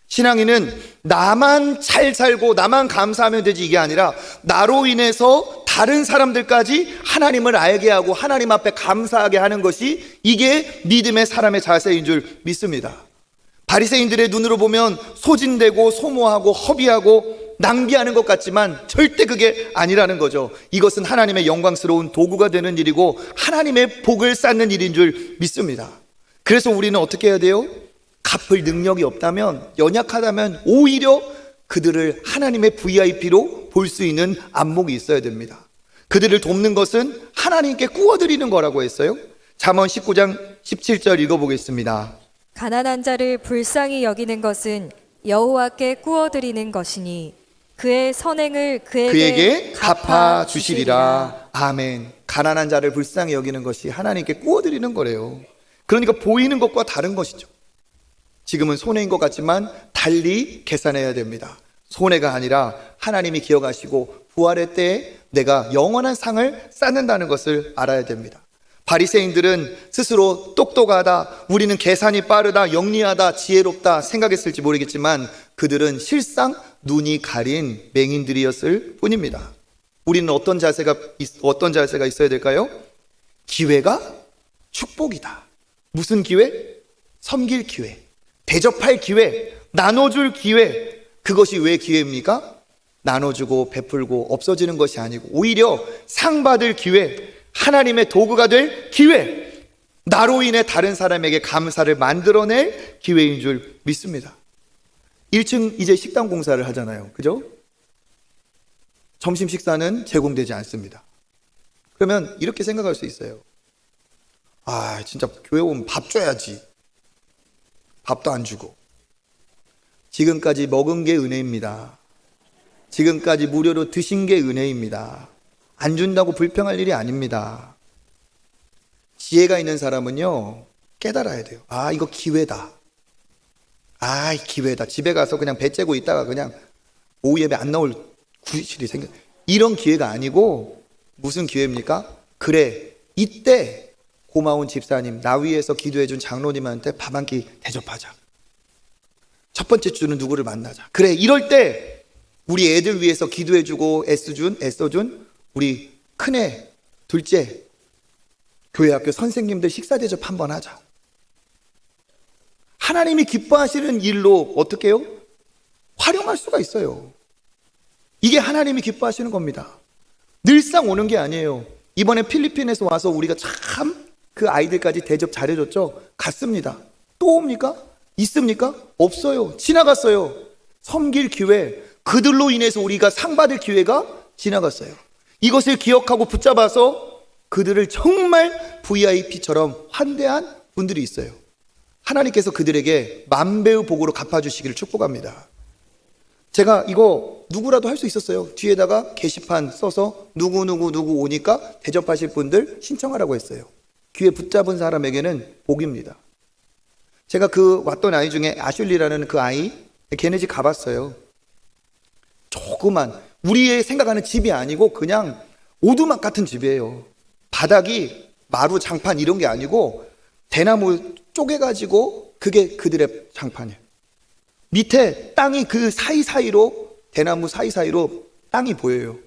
신앙인은 나만 잘 살고 나만 감사하면 되지, 이게 아니라 나로 인해서 다른 사람들까지 하나님을 알게 하고 하나님 앞에 감사하게 하는 것이, 이게 믿음의 사람의 자세인 줄 믿습니다. 바리새인들의 눈으로 보면 소진되고 소모하고 허비하고 낭비하는 것 같지만 절대 그게 아니라는 거죠. 이것은 하나님의 영광스러운 도구가 되는 일이고 하나님의 복을 쌓는 일인 줄 믿습니다. 그래서 우리는 어떻게 해야 돼요? 갚을 능력이 없다면, 연약하다면 오히려 그들을 하나님의 VIP로 볼 수 있는 안목이 있어야 됩니다. 그들을 돕는 것은 하나님께 구워드리는 거라고 했어요. 잠언 19장 17절 읽어보겠습니다. 가난한 자를 불쌍히 여기는 것은 여호와께 구워드리는 것이니 그의 선행을 그에게 갚아주시리라. 아멘. 가난한 자를 불쌍히 여기는 것이 하나님께 구워드리는 거래요. 그러니까 보이는 것과 다른 것이죠. 지금은 손해인 것 같지만 달리 계산해야 됩니다. 손해가 아니라 하나님이 기억하시고 부활의 때에 내가 영원한 상을 쌓는다는 것을 알아야 됩니다. 바리새인들은 스스로 똑똑하다, 우리는 계산이 빠르다, 영리하다, 지혜롭다 생각했을지 모르겠지만 그들은 실상 눈이 가린 맹인들이었을 뿐입니다. 우리는 어떤 자세가 있어야 될까요? 기회가 축복이다. 무슨 기회? 섬길 기회, 대접할 기회, 나눠줄 기회. 그것이 왜 기회입니까? 나눠주고 베풀고 없어지는 것이 아니고 오히려 상 받을 기회, 하나님의 도구가 될 기회, 나로 인해 다른 사람에게 감사를 만들어낼 기회인 줄 믿습니다. 1층 이제 식당 공사를 하잖아요. 그죠? 점심 식사는 제공되지 않습니다. 그러면 이렇게 생각할 수 있어요. 아, 진짜 교회 오면 밥 줘야지. 밥도 안 주고. 지금까지 먹은 게 은혜입니다. 지금까지 무료로 드신 게 은혜입니다. 안 준다고 불평할 일이 아닙니다. 지혜가 있는 사람은요, 깨달아야 돼요. 아, 이거 기회다. 아, 기회다. 집에 가서 그냥 배 째고 있다가 그냥 오후 예배 안 나올 구실이 생겨. 이런 기회가 아니고 무슨 기회입니까? 그래, 이때 고마운 집사님, 나 위해서 기도해준 장로님한테 밥 한 끼 대접하자. 첫 번째 주는 누구를 만나자. 그래, 이럴 때 우리 애들 위해서 기도해주고 애써준 우리 큰애, 둘째, 교회 학교 선생님들 식사 대접 한번 하자. 하나님이 기뻐하시는 일로 어떻게 해요? 활용할 수가 있어요. 이게 하나님이 기뻐하시는 겁니다. 늘상 오는 게 아니에요. 이번에 필리핀에서 와서 우리가 참 그 아이들까지 대접 잘해줬죠. 갔습니다. 또 옵니까? 있습니까? 없어요. 지나갔어요. 섬길 기회, 그들로 인해서 우리가 상 받을 기회가 지나갔어요. 이것을 기억하고 붙잡아서 그들을 정말 VIP처럼 환대한 분들이 있어요. 하나님께서 그들에게 만배의 복으로 갚아주시기를 축복합니다. 제가 이거 누구라도 할 수 있었어요. 뒤에다가 게시판 써서 누구 오니까 대접하실 분들 신청하라고 했어요. 귀에 붙잡은 사람에게는 복입니다. 제가 그 왔던 아이 중에 아슐리라는 그 아이, 걔네 집 가봤어요. 조그만, 우리의 생각하는 집이 아니고 그냥 오두막 같은 집이에요. 바닥이 마루 장판 이런 게 아니고 대나무 쪼개가지고 그게 그들의 장판이에요. 밑에 땅이 그 사이사이로, 대나무 사이사이로 땅이 보여요.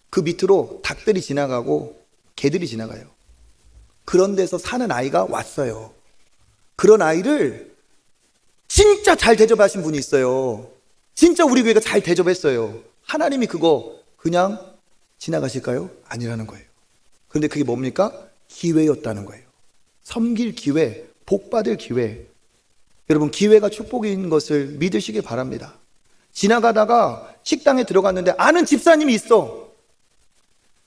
그 밑으로 닭들이 지나가고 개들이 지나가요. 그런 데서 사는 아이가 왔어요. 그런 아이를 진짜 잘 대접하신 분이 있어요. 진짜 우리 교회가 잘 대접했어요. 하나님이 그거 그냥 지나가실까요? 아니라는 거예요. 그런데 그게 뭡니까? 기회였다는 거예요. 섬길 기회, 복받을 기회. 여러분, 기회가 축복인 것을 믿으시길 바랍니다. 지나가다가 식당에 들어갔는데 아는 집사님이 있어.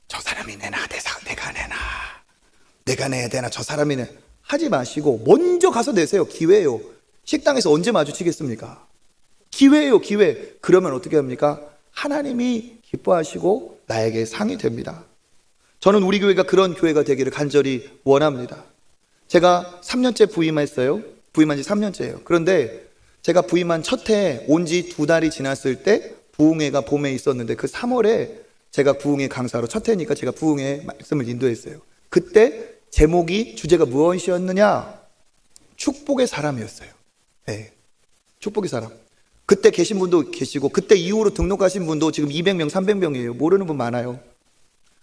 저 사람이 내나 내가 내야 되나 저 사람이 내. 하지 마시고 먼저 가서 내세요. 기회예요. 식당에서 언제 마주치겠습니까? 기회예요, 기회. 그러면 어떻게 합니까? 하나님이 기뻐하시고 나에게 상이 됩니다. 저는 우리 교회가 그런 교회가 되기를 간절히 원합니다. 제가 3년째 부임했어요. 부임한 지 3년째예요. 그런데 제가 부임한 첫 해 온 지 2달이 지났을 때 부흥회가 봄에 있었는데 그 3월에 제가 부흥회 강사로 첫 해니까 제가 부흥회 말씀을 인도했어요. 그때 제목이, 주제가 무엇이었느냐? 축복의 사람이었어요. 네, 축복의 사람. 그때 계신 분도 계시고 그때 이후로 등록하신 분도 지금 200명, 300명이에요. 모르는 분 많아요.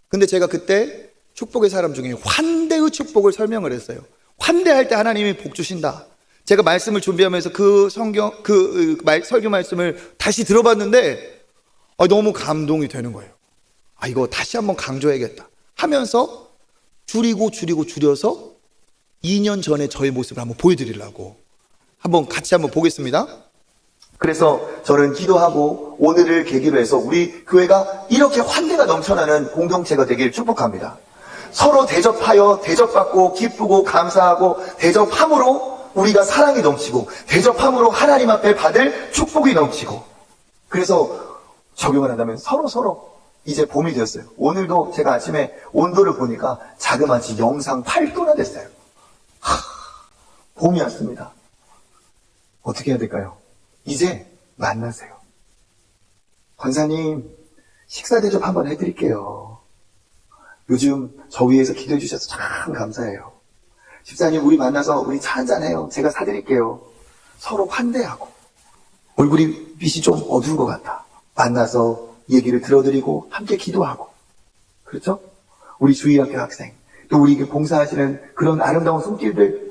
근데 제가 그때 축복의 사람 중에 환대의 축복을 설명을 했어요. 환대할 때 하나님이 복 주신다. 제가 말씀을 준비하면서 그 설교 말씀을 다시 들어봤는데 너무 감동이 되는 거예요. 이거 다시 한번 강조해야겠다 하면서 줄여서 2년 전에 저의 모습을 한번 보여드리려고 한번 같이 한번 보겠습니다. 그래서 저는 기도하고 오늘을 계기로 해서 우리 교회가 이렇게 환대가 넘쳐나는 공동체가 되길 축복합니다. 서로 대접하여 대접받고 기쁘고 감사하고 대접함으로 우리가 사랑이 넘치고 대접함으로 하나님 앞에 받을 축복이 넘치고, 그래서 적용을 한다면 서로 이제 봄이 되었어요. 오늘도 제가 아침에 온도를 보니까 자그마치 영상 8도나 됐어요. 봄이 왔습니다. 어떻게 해야 될까요? 이제 만나세요. 권사님, 식사 대접 한번 해드릴게요. 요즘 저 위해서 기도해 주셔서 참 감사해요. 집사님, 우리 만나서 우리 차 한잔해요. 제가 사드릴게요. 서로 환대하고. 얼굴이 빛이 좀 어두운 것 같다. 만나서 얘기를 들어드리고 함께 기도하고. 그렇죠? 우리 주일학교 학생, 또 우리 봉사하시는 그런 아름다운 손길들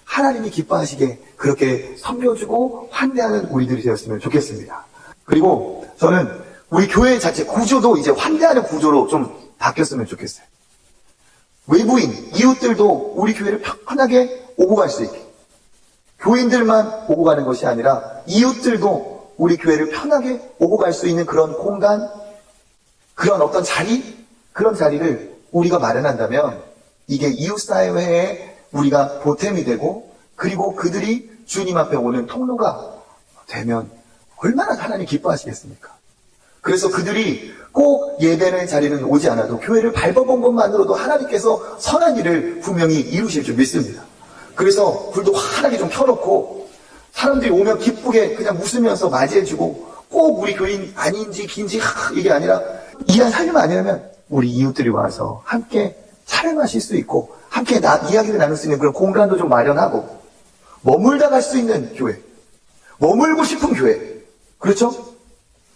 하나님이 기뻐하시게 그렇게 섬겨주고 환대하는 우리들이 되었으면 좋겠습니다. 그리고 저는 우리 교회 자체 구조도 이제 환대하는 구조로 좀 바뀌었으면 좋겠어요. 외부인, 이웃들도 우리 교회를 편하게 오고 갈 수 있게, 교인들만 오고 가는 것이 아니라 이웃들도 우리 교회를 편하게 오고 갈 수 있는 그런 공간, 그런 어떤 자리, 그런 자리를 우리가 마련한다면 이게 이웃사회에 우리가 보탬이 되고, 그리고 그들이 주님 앞에 오는 통로가 되면 얼마나 하나님 기뻐하시겠습니까? 그래서 그들이 꼭 예배의 자리는 오지 않아도 교회를 밟아본 것만으로도 하나님께서 선한 일을 분명히 이루실 줄 믿습니다. 그래서 불도 환하게 좀 켜놓고 사람들이 오면 기쁘게 그냥 웃으면서 맞이해주고, 꼭 우리 교인 아닌지 긴지 이게 아니라 이한 살림 아니라면 우리 이웃들이 와서 함께 차를 마실 수 있고 함께 이야기를 나눌 수 있는 그런 공간도 좀 마련하고, 머물다 갈 수 있는 교회, 머물고 싶은 교회, 그렇죠?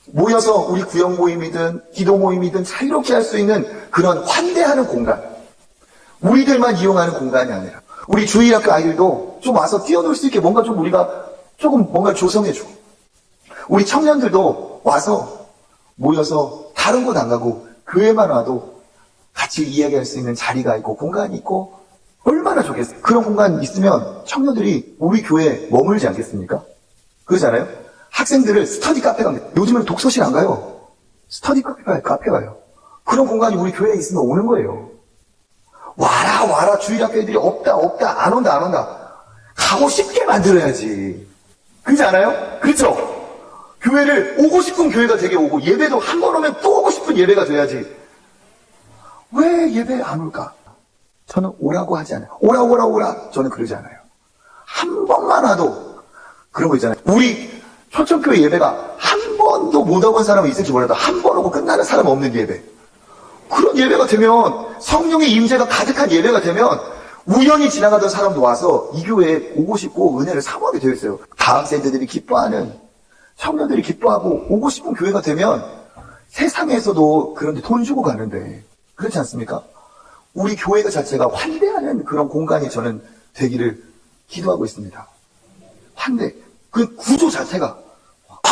모여서 우리 구역 모임이든 기도 모임이든 자유롭게 할 수 있는 그런 환대하는 공간, 우리들만 이용하는 공간이 아니라 우리 주일학교 아이들도 좀 와서 뛰어놀 수 있게 뭔가 좀 우리가 조금 뭔가 조성해주고, 우리 청년들도 와서 모여서 다른 곳 안 가고 교회만 와도 같이 이야기할 수 있는 자리가 있고 공간이 있고 얼마나 좋겠어요. 그런 공간 있으면 청년들이 우리 교회에 머물지 않겠습니까? 그러잖아요. 학생들을 스터디 카페 갑니다. 요즘은 독서실 안 가요. 스터디 카페 가요. 그런 공간이 우리 교회에 있으면 오는 거예요. 와라 주일학교 애들이 없다 안 온다 가고 싶게 만들어야지. 그렇지 않아요? 그렇죠? 교회를 오고 싶은 교회가 되게 오고, 예배도 한 번 오면 또 오고 싶은 예배가 돼야지. 왜 예배 안 올까? 저는 오라고 하지 않아요. 오라 저는 그러지 않아요. 한 번만 와도 그런 거 있잖아요. 우리 초청교회 예배가 한 번도 못 와본 사람은 있을지 몰라도 한 번 오고 끝나는 사람 없는 예배, 그런 예배가 되면, 성령의 임재가 가득한 예배가 되면 우연히 지나가던 사람도 와서 이 교회에 오고 싶고 은혜를 사모하게 되어 있어요. 다음 세대들이 기뻐하는, 청년들이 기뻐하고 오고 싶은 교회가 되면 세상에서도 그런데 돈 주고 가는데, 그렇지 않습니까? 우리 교회가 자체가 환대하는 그런 공간이 저는 되기를 기도하고 있습니다. 환대, 그 구조 자체가,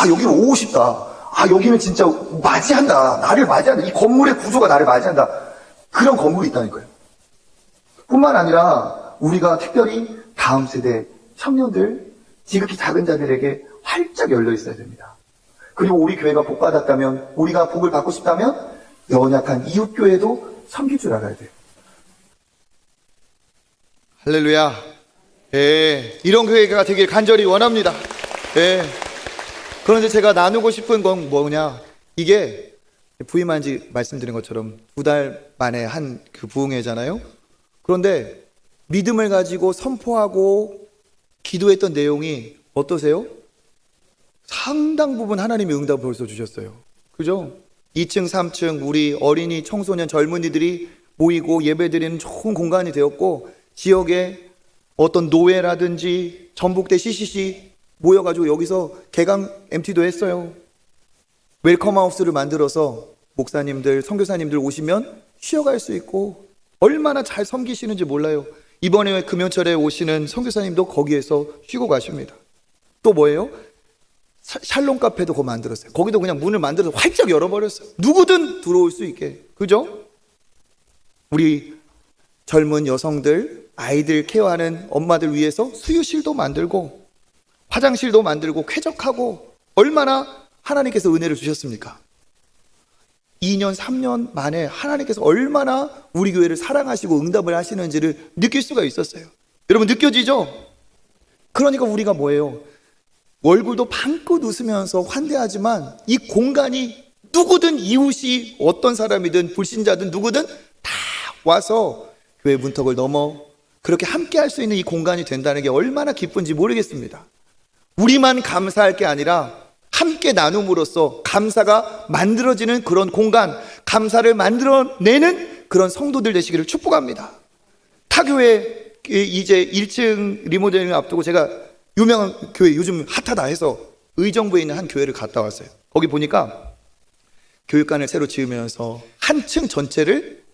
여기는 오고 싶다, 여기는 진짜 맞이한다, 나를 맞이한다, 이 건물의 구조가 나를 맞이한다, 그런 건물이 있다는 거예요. 뿐만 아니라 우리가 특별히 다음 세대 청년들, 지극히 작은 자들에게 활짝 열려 있어야 됩니다. 그리고 우리 교회가 복 받았다면, 우리가 복을 받고 싶다면 연약한 이웃 교회도 섬길 줄 알아야 돼요. 할렐루야. 이런 교회가 되길 간절히 원합니다. 그런데 제가 나누고 싶은 건 뭐냐, 이게 부임한 지 말씀드린 것처럼 2달 만에 한 그 부흥회잖아요. 그런데 믿음을 가지고 선포하고 기도했던 내용이 어떠세요? 상당 부분 하나님이 응답을 벌써 주셨어요. 그죠? 2층, 3층 우리 어린이, 청소년, 젊은이들이 모이고 예배드리는 좋은 공간이 되었고, 지역에 어떤 노회라든지 전북대 CCC 모여가지고 여기서 개강 MT도 했어요. 웰컴 하우스를 만들어서 목사님들, 선교사님들 오시면 쉬어갈 수 있고, 얼마나 잘 섬기시는지 몰라요. 이번에 금요철에 오시는 선교사님도 거기에서 쉬고 가십니다. 또 뭐예요? 샬롬 카페도 그거 만들었어요. 거기도 그냥 문을 만들어서 활짝 열어버렸어요. 누구든 들어올 수 있게. 그죠? 우리 젊은 여성들, 아이들 케어하는 엄마들 위해서 수유실도 만들고 화장실도 만들고 쾌적하고 얼마나 하나님께서 은혜를 주셨습니까? 2년, 3년 만에 하나님께서 얼마나 우리 교회를 사랑하시고 응답을 하시는지를 느낄 수가 있었어요. 여러분 느껴지죠? 그러니까 우리가 뭐예요? 얼굴도 방긋 웃으면서 환대하지만 이 공간이 누구든 이웃이 어떤 사람이든 불신자든 누구든 다 와서 교회 문턱을 넘어 그렇게 함께 할 수 있는 이 공간이 된다는 게 얼마나 기쁜지 모르겠습니다. 우리만 감사할 게 아니라 함께 나눔으로써 감사가 만들어지는 그런 공간, 감사를 만들어내는 그런 성도들 되시기를 축복합니다. 타교회 이제 1층 리모델링을 앞두고 제가 유명한 교회 요즘 핫하다 해서 의정부에 있는 한 교회를 갔다 왔어요. 거기 보니까 교육관을 새로 지으면서 한 층 전체를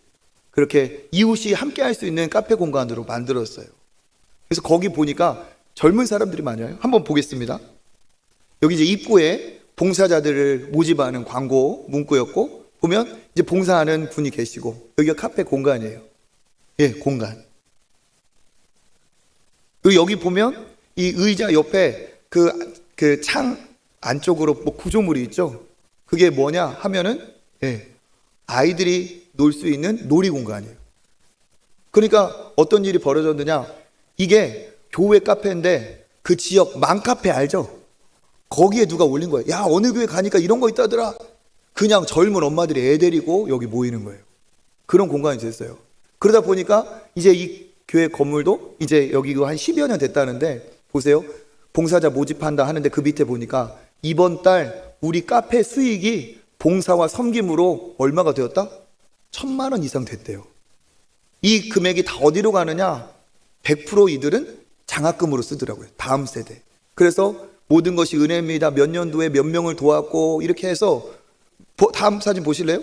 그렇게 이웃이 함께 할 수 있는 카페 공간으로 만들었어요. 그래서 거기 보니까 젊은 사람들이 많아요. 한번 보겠습니다. 여기 이제 입구에 봉사자들을 모집하는 광고 문구였고, 보면 이제 봉사하는 분이 계시고, 여기가 카페 공간이에요. 예, 공간. 그리고 여기 보면 이 의자 옆에 그 창 안쪽으로 뭐 구조물이 있죠. 그게 뭐냐 하면은, 예, 아이들이 놀 수 있는 놀이 공간이에요. 그러니까 어떤 일이 벌어졌느냐, 이게 교회 카페인데 그 지역 맘카페 알죠? 거기에 누가 올린 거예요. 야, 어느 교회 가니까 이런 거 있다더라. 그냥 젊은 엄마들이 애 데리고 여기 모이는 거예요. 그런 공간이 됐어요. 그러다 보니까 이제 이 교회 건물도 이제 여기 한 10여 년 됐다는데, 보세요. 봉사자 모집한다 하는데 그 밑에 보니까 이번 달 우리 카페 수익이 봉사와 섬김으로 얼마가 되었다? 1,000만 원 이상 됐대요. 이 금액이 다 어디로 가느냐? 100% 이들은 장학금으로 쓰더라고요. 다음 세대. 그래서 모든 것이 은혜입니다. 몇 년도에 몇 명을 도왔고 이렇게 해서, 다음 사진 보실래요?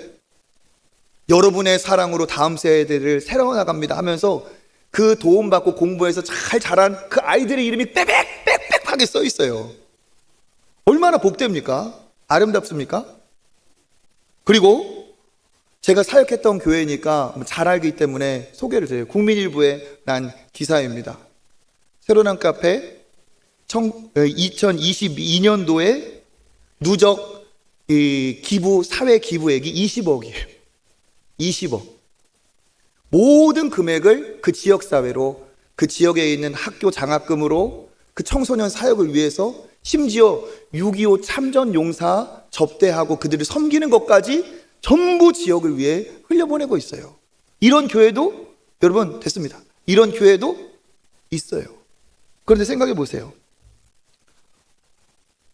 여러분의 사랑으로 다음 세대를 세워나갑니다 하면서 그 도움받고 공부해서 잘 자란 그 아이들의 이름이 빽빽빽빽하게 써 있어요. 얼마나 복됩니까? 아름답습니까? 그리고 제가 사역했던 교회니까 잘 알기 때문에 소개를 드려요. 국민일보에 난 기사입니다. 새로난 카페 2022년도에 누적 기부, 사회 기부액이 20억이에요. 20억. 모든 금액을 그 지역사회로, 그 지역에 있는 학교 장학금으로, 그 청소년 사역을 위해서, 심지어 6.25 참전용사 접대하고 그들을 섬기는 것까지 전부 지역을 위해 흘려보내고 있어요. 이런 교회도 여러분 됐습니다. 이런 교회도 있어요. 그런데 생각해 보세요.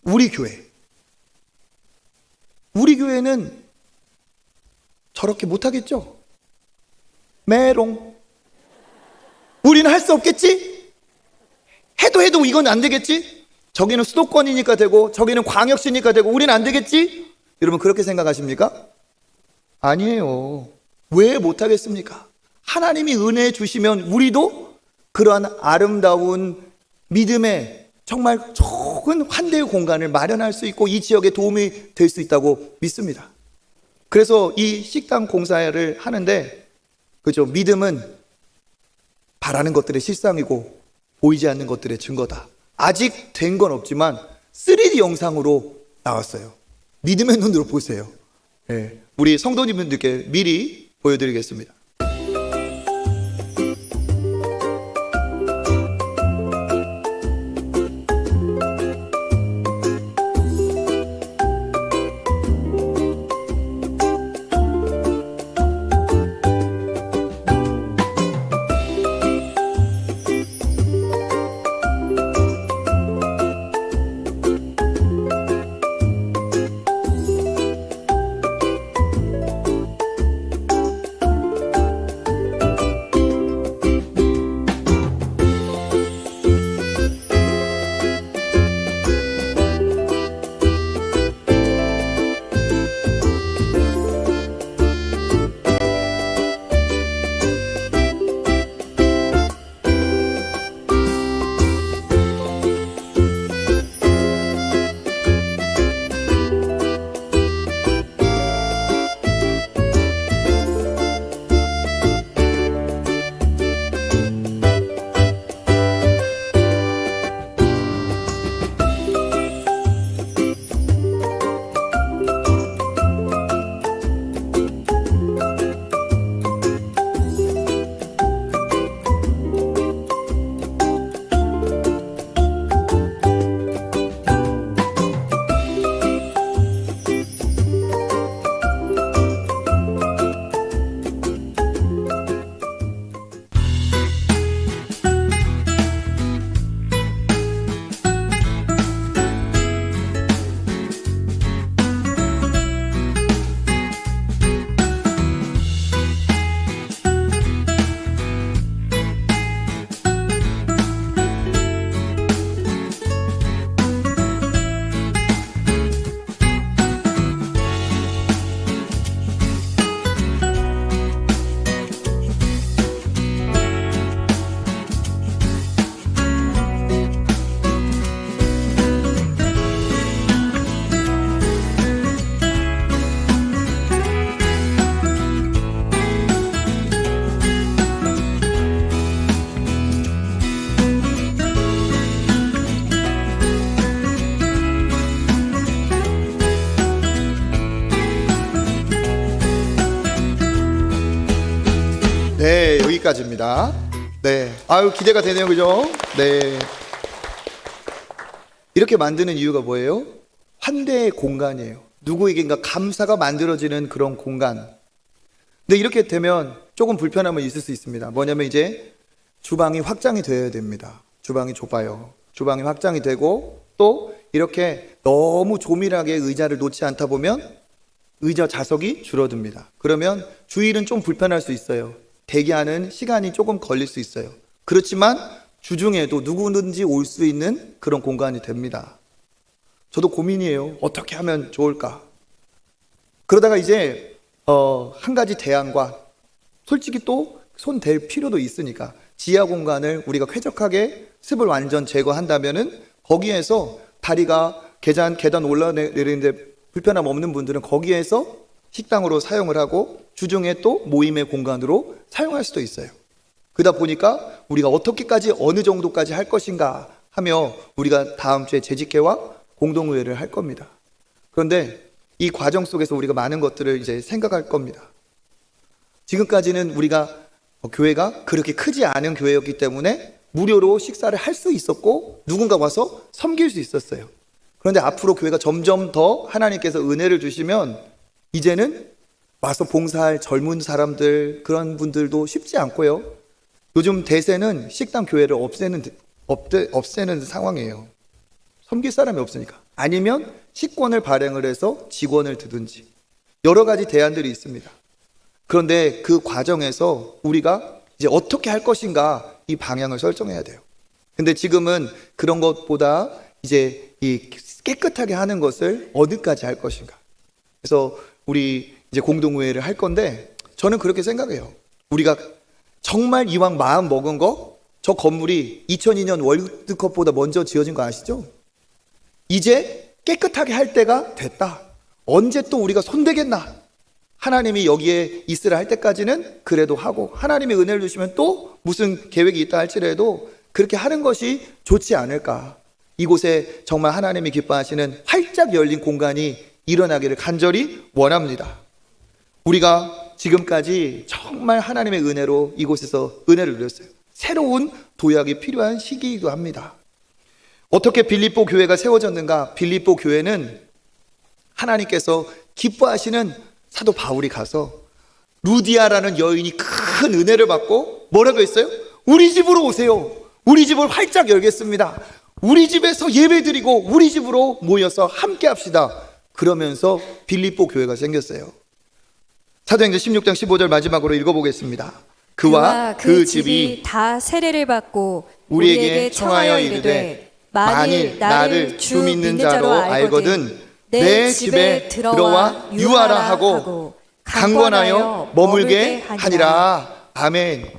우리 교회는 저렇게 못하겠죠? 메롱. 우리는 할 수 없겠지? 해도 이건 안 되겠지? 저기는 수도권이니까 되고 저기는 광역시니까 되고 우리는 안 되겠지? 여러분 그렇게 생각하십니까? 아니에요. 왜 못하겠습니까? 하나님이 은혜 주시면 우리도 그러한 아름다운 믿음의 정말 좋은 환대의 공간을 마련할 수 있고 이 지역에 도움이 될 수 있다고 믿습니다. 그래서 이 식당 공사를 하는데, 그죠? 믿음은 바라는 것들의 실상이고 보이지 않는 것들의 증거다. 아직 된 건 없지만 3D 영상으로 나왔어요. 믿음의 눈으로 보세요. 네, 우리 성도님들께 미리 보여드리겠습니다. 여기까지입니다. 네. 아유, 기대가 되네요. 그죠? 네. 이렇게 만드는 이유가 뭐예요? 환대의 공간이에요. 누구에게인가 감사가 만들어지는 그런 공간. 근데 이렇게 되면 조금 불편함은 있을 수 있습니다. 뭐냐면 이제 주방이 확장이 되어야 됩니다. 주방이 좁아요. 주방이 확장이 되고 또 이렇게 너무 조밀하게 의자를 놓지 않다 보면 의자 좌석이 줄어듭니다. 그러면 주일은 좀 불편할 수 있어요. 대기하는 시간이 조금 걸릴 수 있어요. 그렇지만 주중에도 누구든지 올 수 있는 그런 공간이 됩니다. 저도 고민이에요. 어떻게 하면 좋을까? 그러다가 이제 한 가지 대안과 솔직히 또 손 댈 필요도 있으니까 지하 공간을 우리가 쾌적하게 습을 완전 제거한다면은 거기에서 다리가 계단 올라내리는데 불편함 없는 분들은 거기에서 식당으로 사용을 하고 주중에 또 모임의 공간으로 사용할 수도 있어요. 그러다 보니까 우리가 어떻게까지 어느 정도까지 할 것인가 하며 우리가 다음 주에 재직회와 공동의회를 할 겁니다. 그런데 이 과정 속에서 우리가 많은 것들을 이제 생각할 겁니다. 지금까지는 우리가 교회가 그렇게 크지 않은 교회였기 때문에 무료로 식사를 할 수 있었고 누군가 와서 섬길 수 있었어요. 그런데 앞으로 교회가 점점 더 하나님께서 은혜를 주시면 이제는 와서 봉사할 젊은 사람들 그런 분들도 쉽지 않고요. 요즘 대세는 식당 교회를 없애는 상황이에요. 섬길 사람이 없으니까. 아니면 식권을 발행을 해서 직원을 두든지 여러 가지 대안들이 있습니다. 그런데 그 과정에서 우리가 이제 어떻게 할 것인가 이 방향을 설정해야 돼요. 근데 지금은 그런 것보다 이제 이 깨끗하게 하는 것을 어디까지 할 것인가. 그래서 우리 이제 공동의회를 할 건데 저는 그렇게 생각해요. 우리가 정말 이왕 마음 먹은 거, 저 건물이 2002년 월드컵보다 먼저 지어진 거 아시죠? 이제 깨끗하게 할 때가 됐다. 언제 또 우리가 손대겠나? 하나님이 여기에 있으라 할 때까지는 그래도 하고 하나님이 은혜를 주시면 또 무슨 계획이 있다 할지라도 그렇게 하는 것이 좋지 않을까. 이곳에 정말 하나님이 기뻐하시는 활짝 열린 공간이 일어나기를 간절히 원합니다. 우리가 지금까지 정말 하나님의 은혜로 이곳에서 은혜를 누렸어요. 새로운 도약이 필요한 시기이기도 합니다. 어떻게 빌립보 교회가 세워졌는가? 빌립보 교회는 하나님께서 기뻐하시는 사도 바울이 가서 루디아라는 여인이 큰 은혜를 받고 뭐라고 했어요? 우리 집으로 오세요. 우리 집을 활짝 열겠습니다. 우리 집에서 예배드리고 우리 집으로 모여서 함께 합시다. 그러면서 빌립보 교회가 생겼어요. 사도행전 16장 15절 마지막으로 읽어보겠습니다. 그와 그 집이 다 세례를 받고 우리에게 청하여 이르되 만일 나를 주 믿는 자로 알거든 내 집에 들어와 유하라 하고 강권하여 머물게 하니라. 아멘.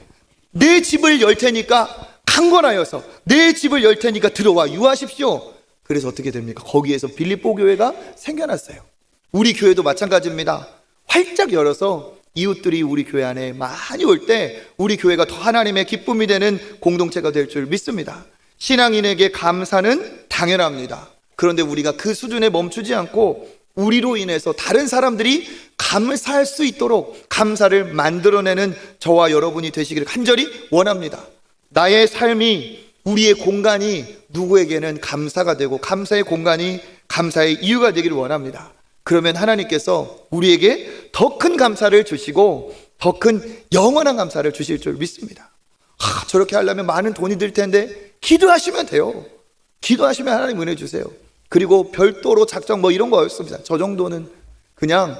내 집을 열 테니까 강권하여서 내 집을 열 테니까 들어와 유하십시오. 그래서 어떻게 됩니까? 거기에서 빌립보 교회가 생겨났어요. 우리 교회도 마찬가지입니다. 활짝 열어서 이웃들이 우리 교회 안에 많이 올 때 우리 교회가 더 하나님의 기쁨이 되는 공동체가 될 줄 믿습니다. 신앙인에게 감사는 당연합니다. 그런데 우리가 그 수준에 멈추지 않고 우리로 인해서 다른 사람들이 감사할 수 있도록 감사를 만들어내는 저와 여러분이 되시기를 간절히 원합니다. 나의 삶이, 우리의 공간이 누구에게는 감사가 되고 감사의 공간이 감사의 이유가 되기를 원합니다. 그러면 하나님께서 우리에게 더 큰 감사를 주시고 더 큰 영원한 감사를 주실 줄 믿습니다. 저렇게 하려면 많은 돈이 들 텐데 기도하시면 돼요. 기도하시면 하나님 은혜 주세요. 그리고 별도로 작정 뭐 이런 거 없습니다. 저 정도는 그냥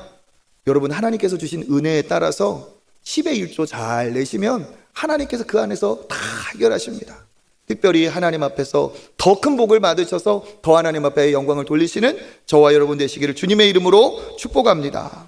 여러분 하나님께서 주신 은혜에 따라서 10의 1조 잘 내시면 하나님께서 그 안에서 다 해결하십니다. 특별히 하나님 앞에서 더 큰 복을 받으셔서 더 하나님 앞에 영광을 돌리시는 저와 여러분 되시기를 주님의 이름으로 축복합니다.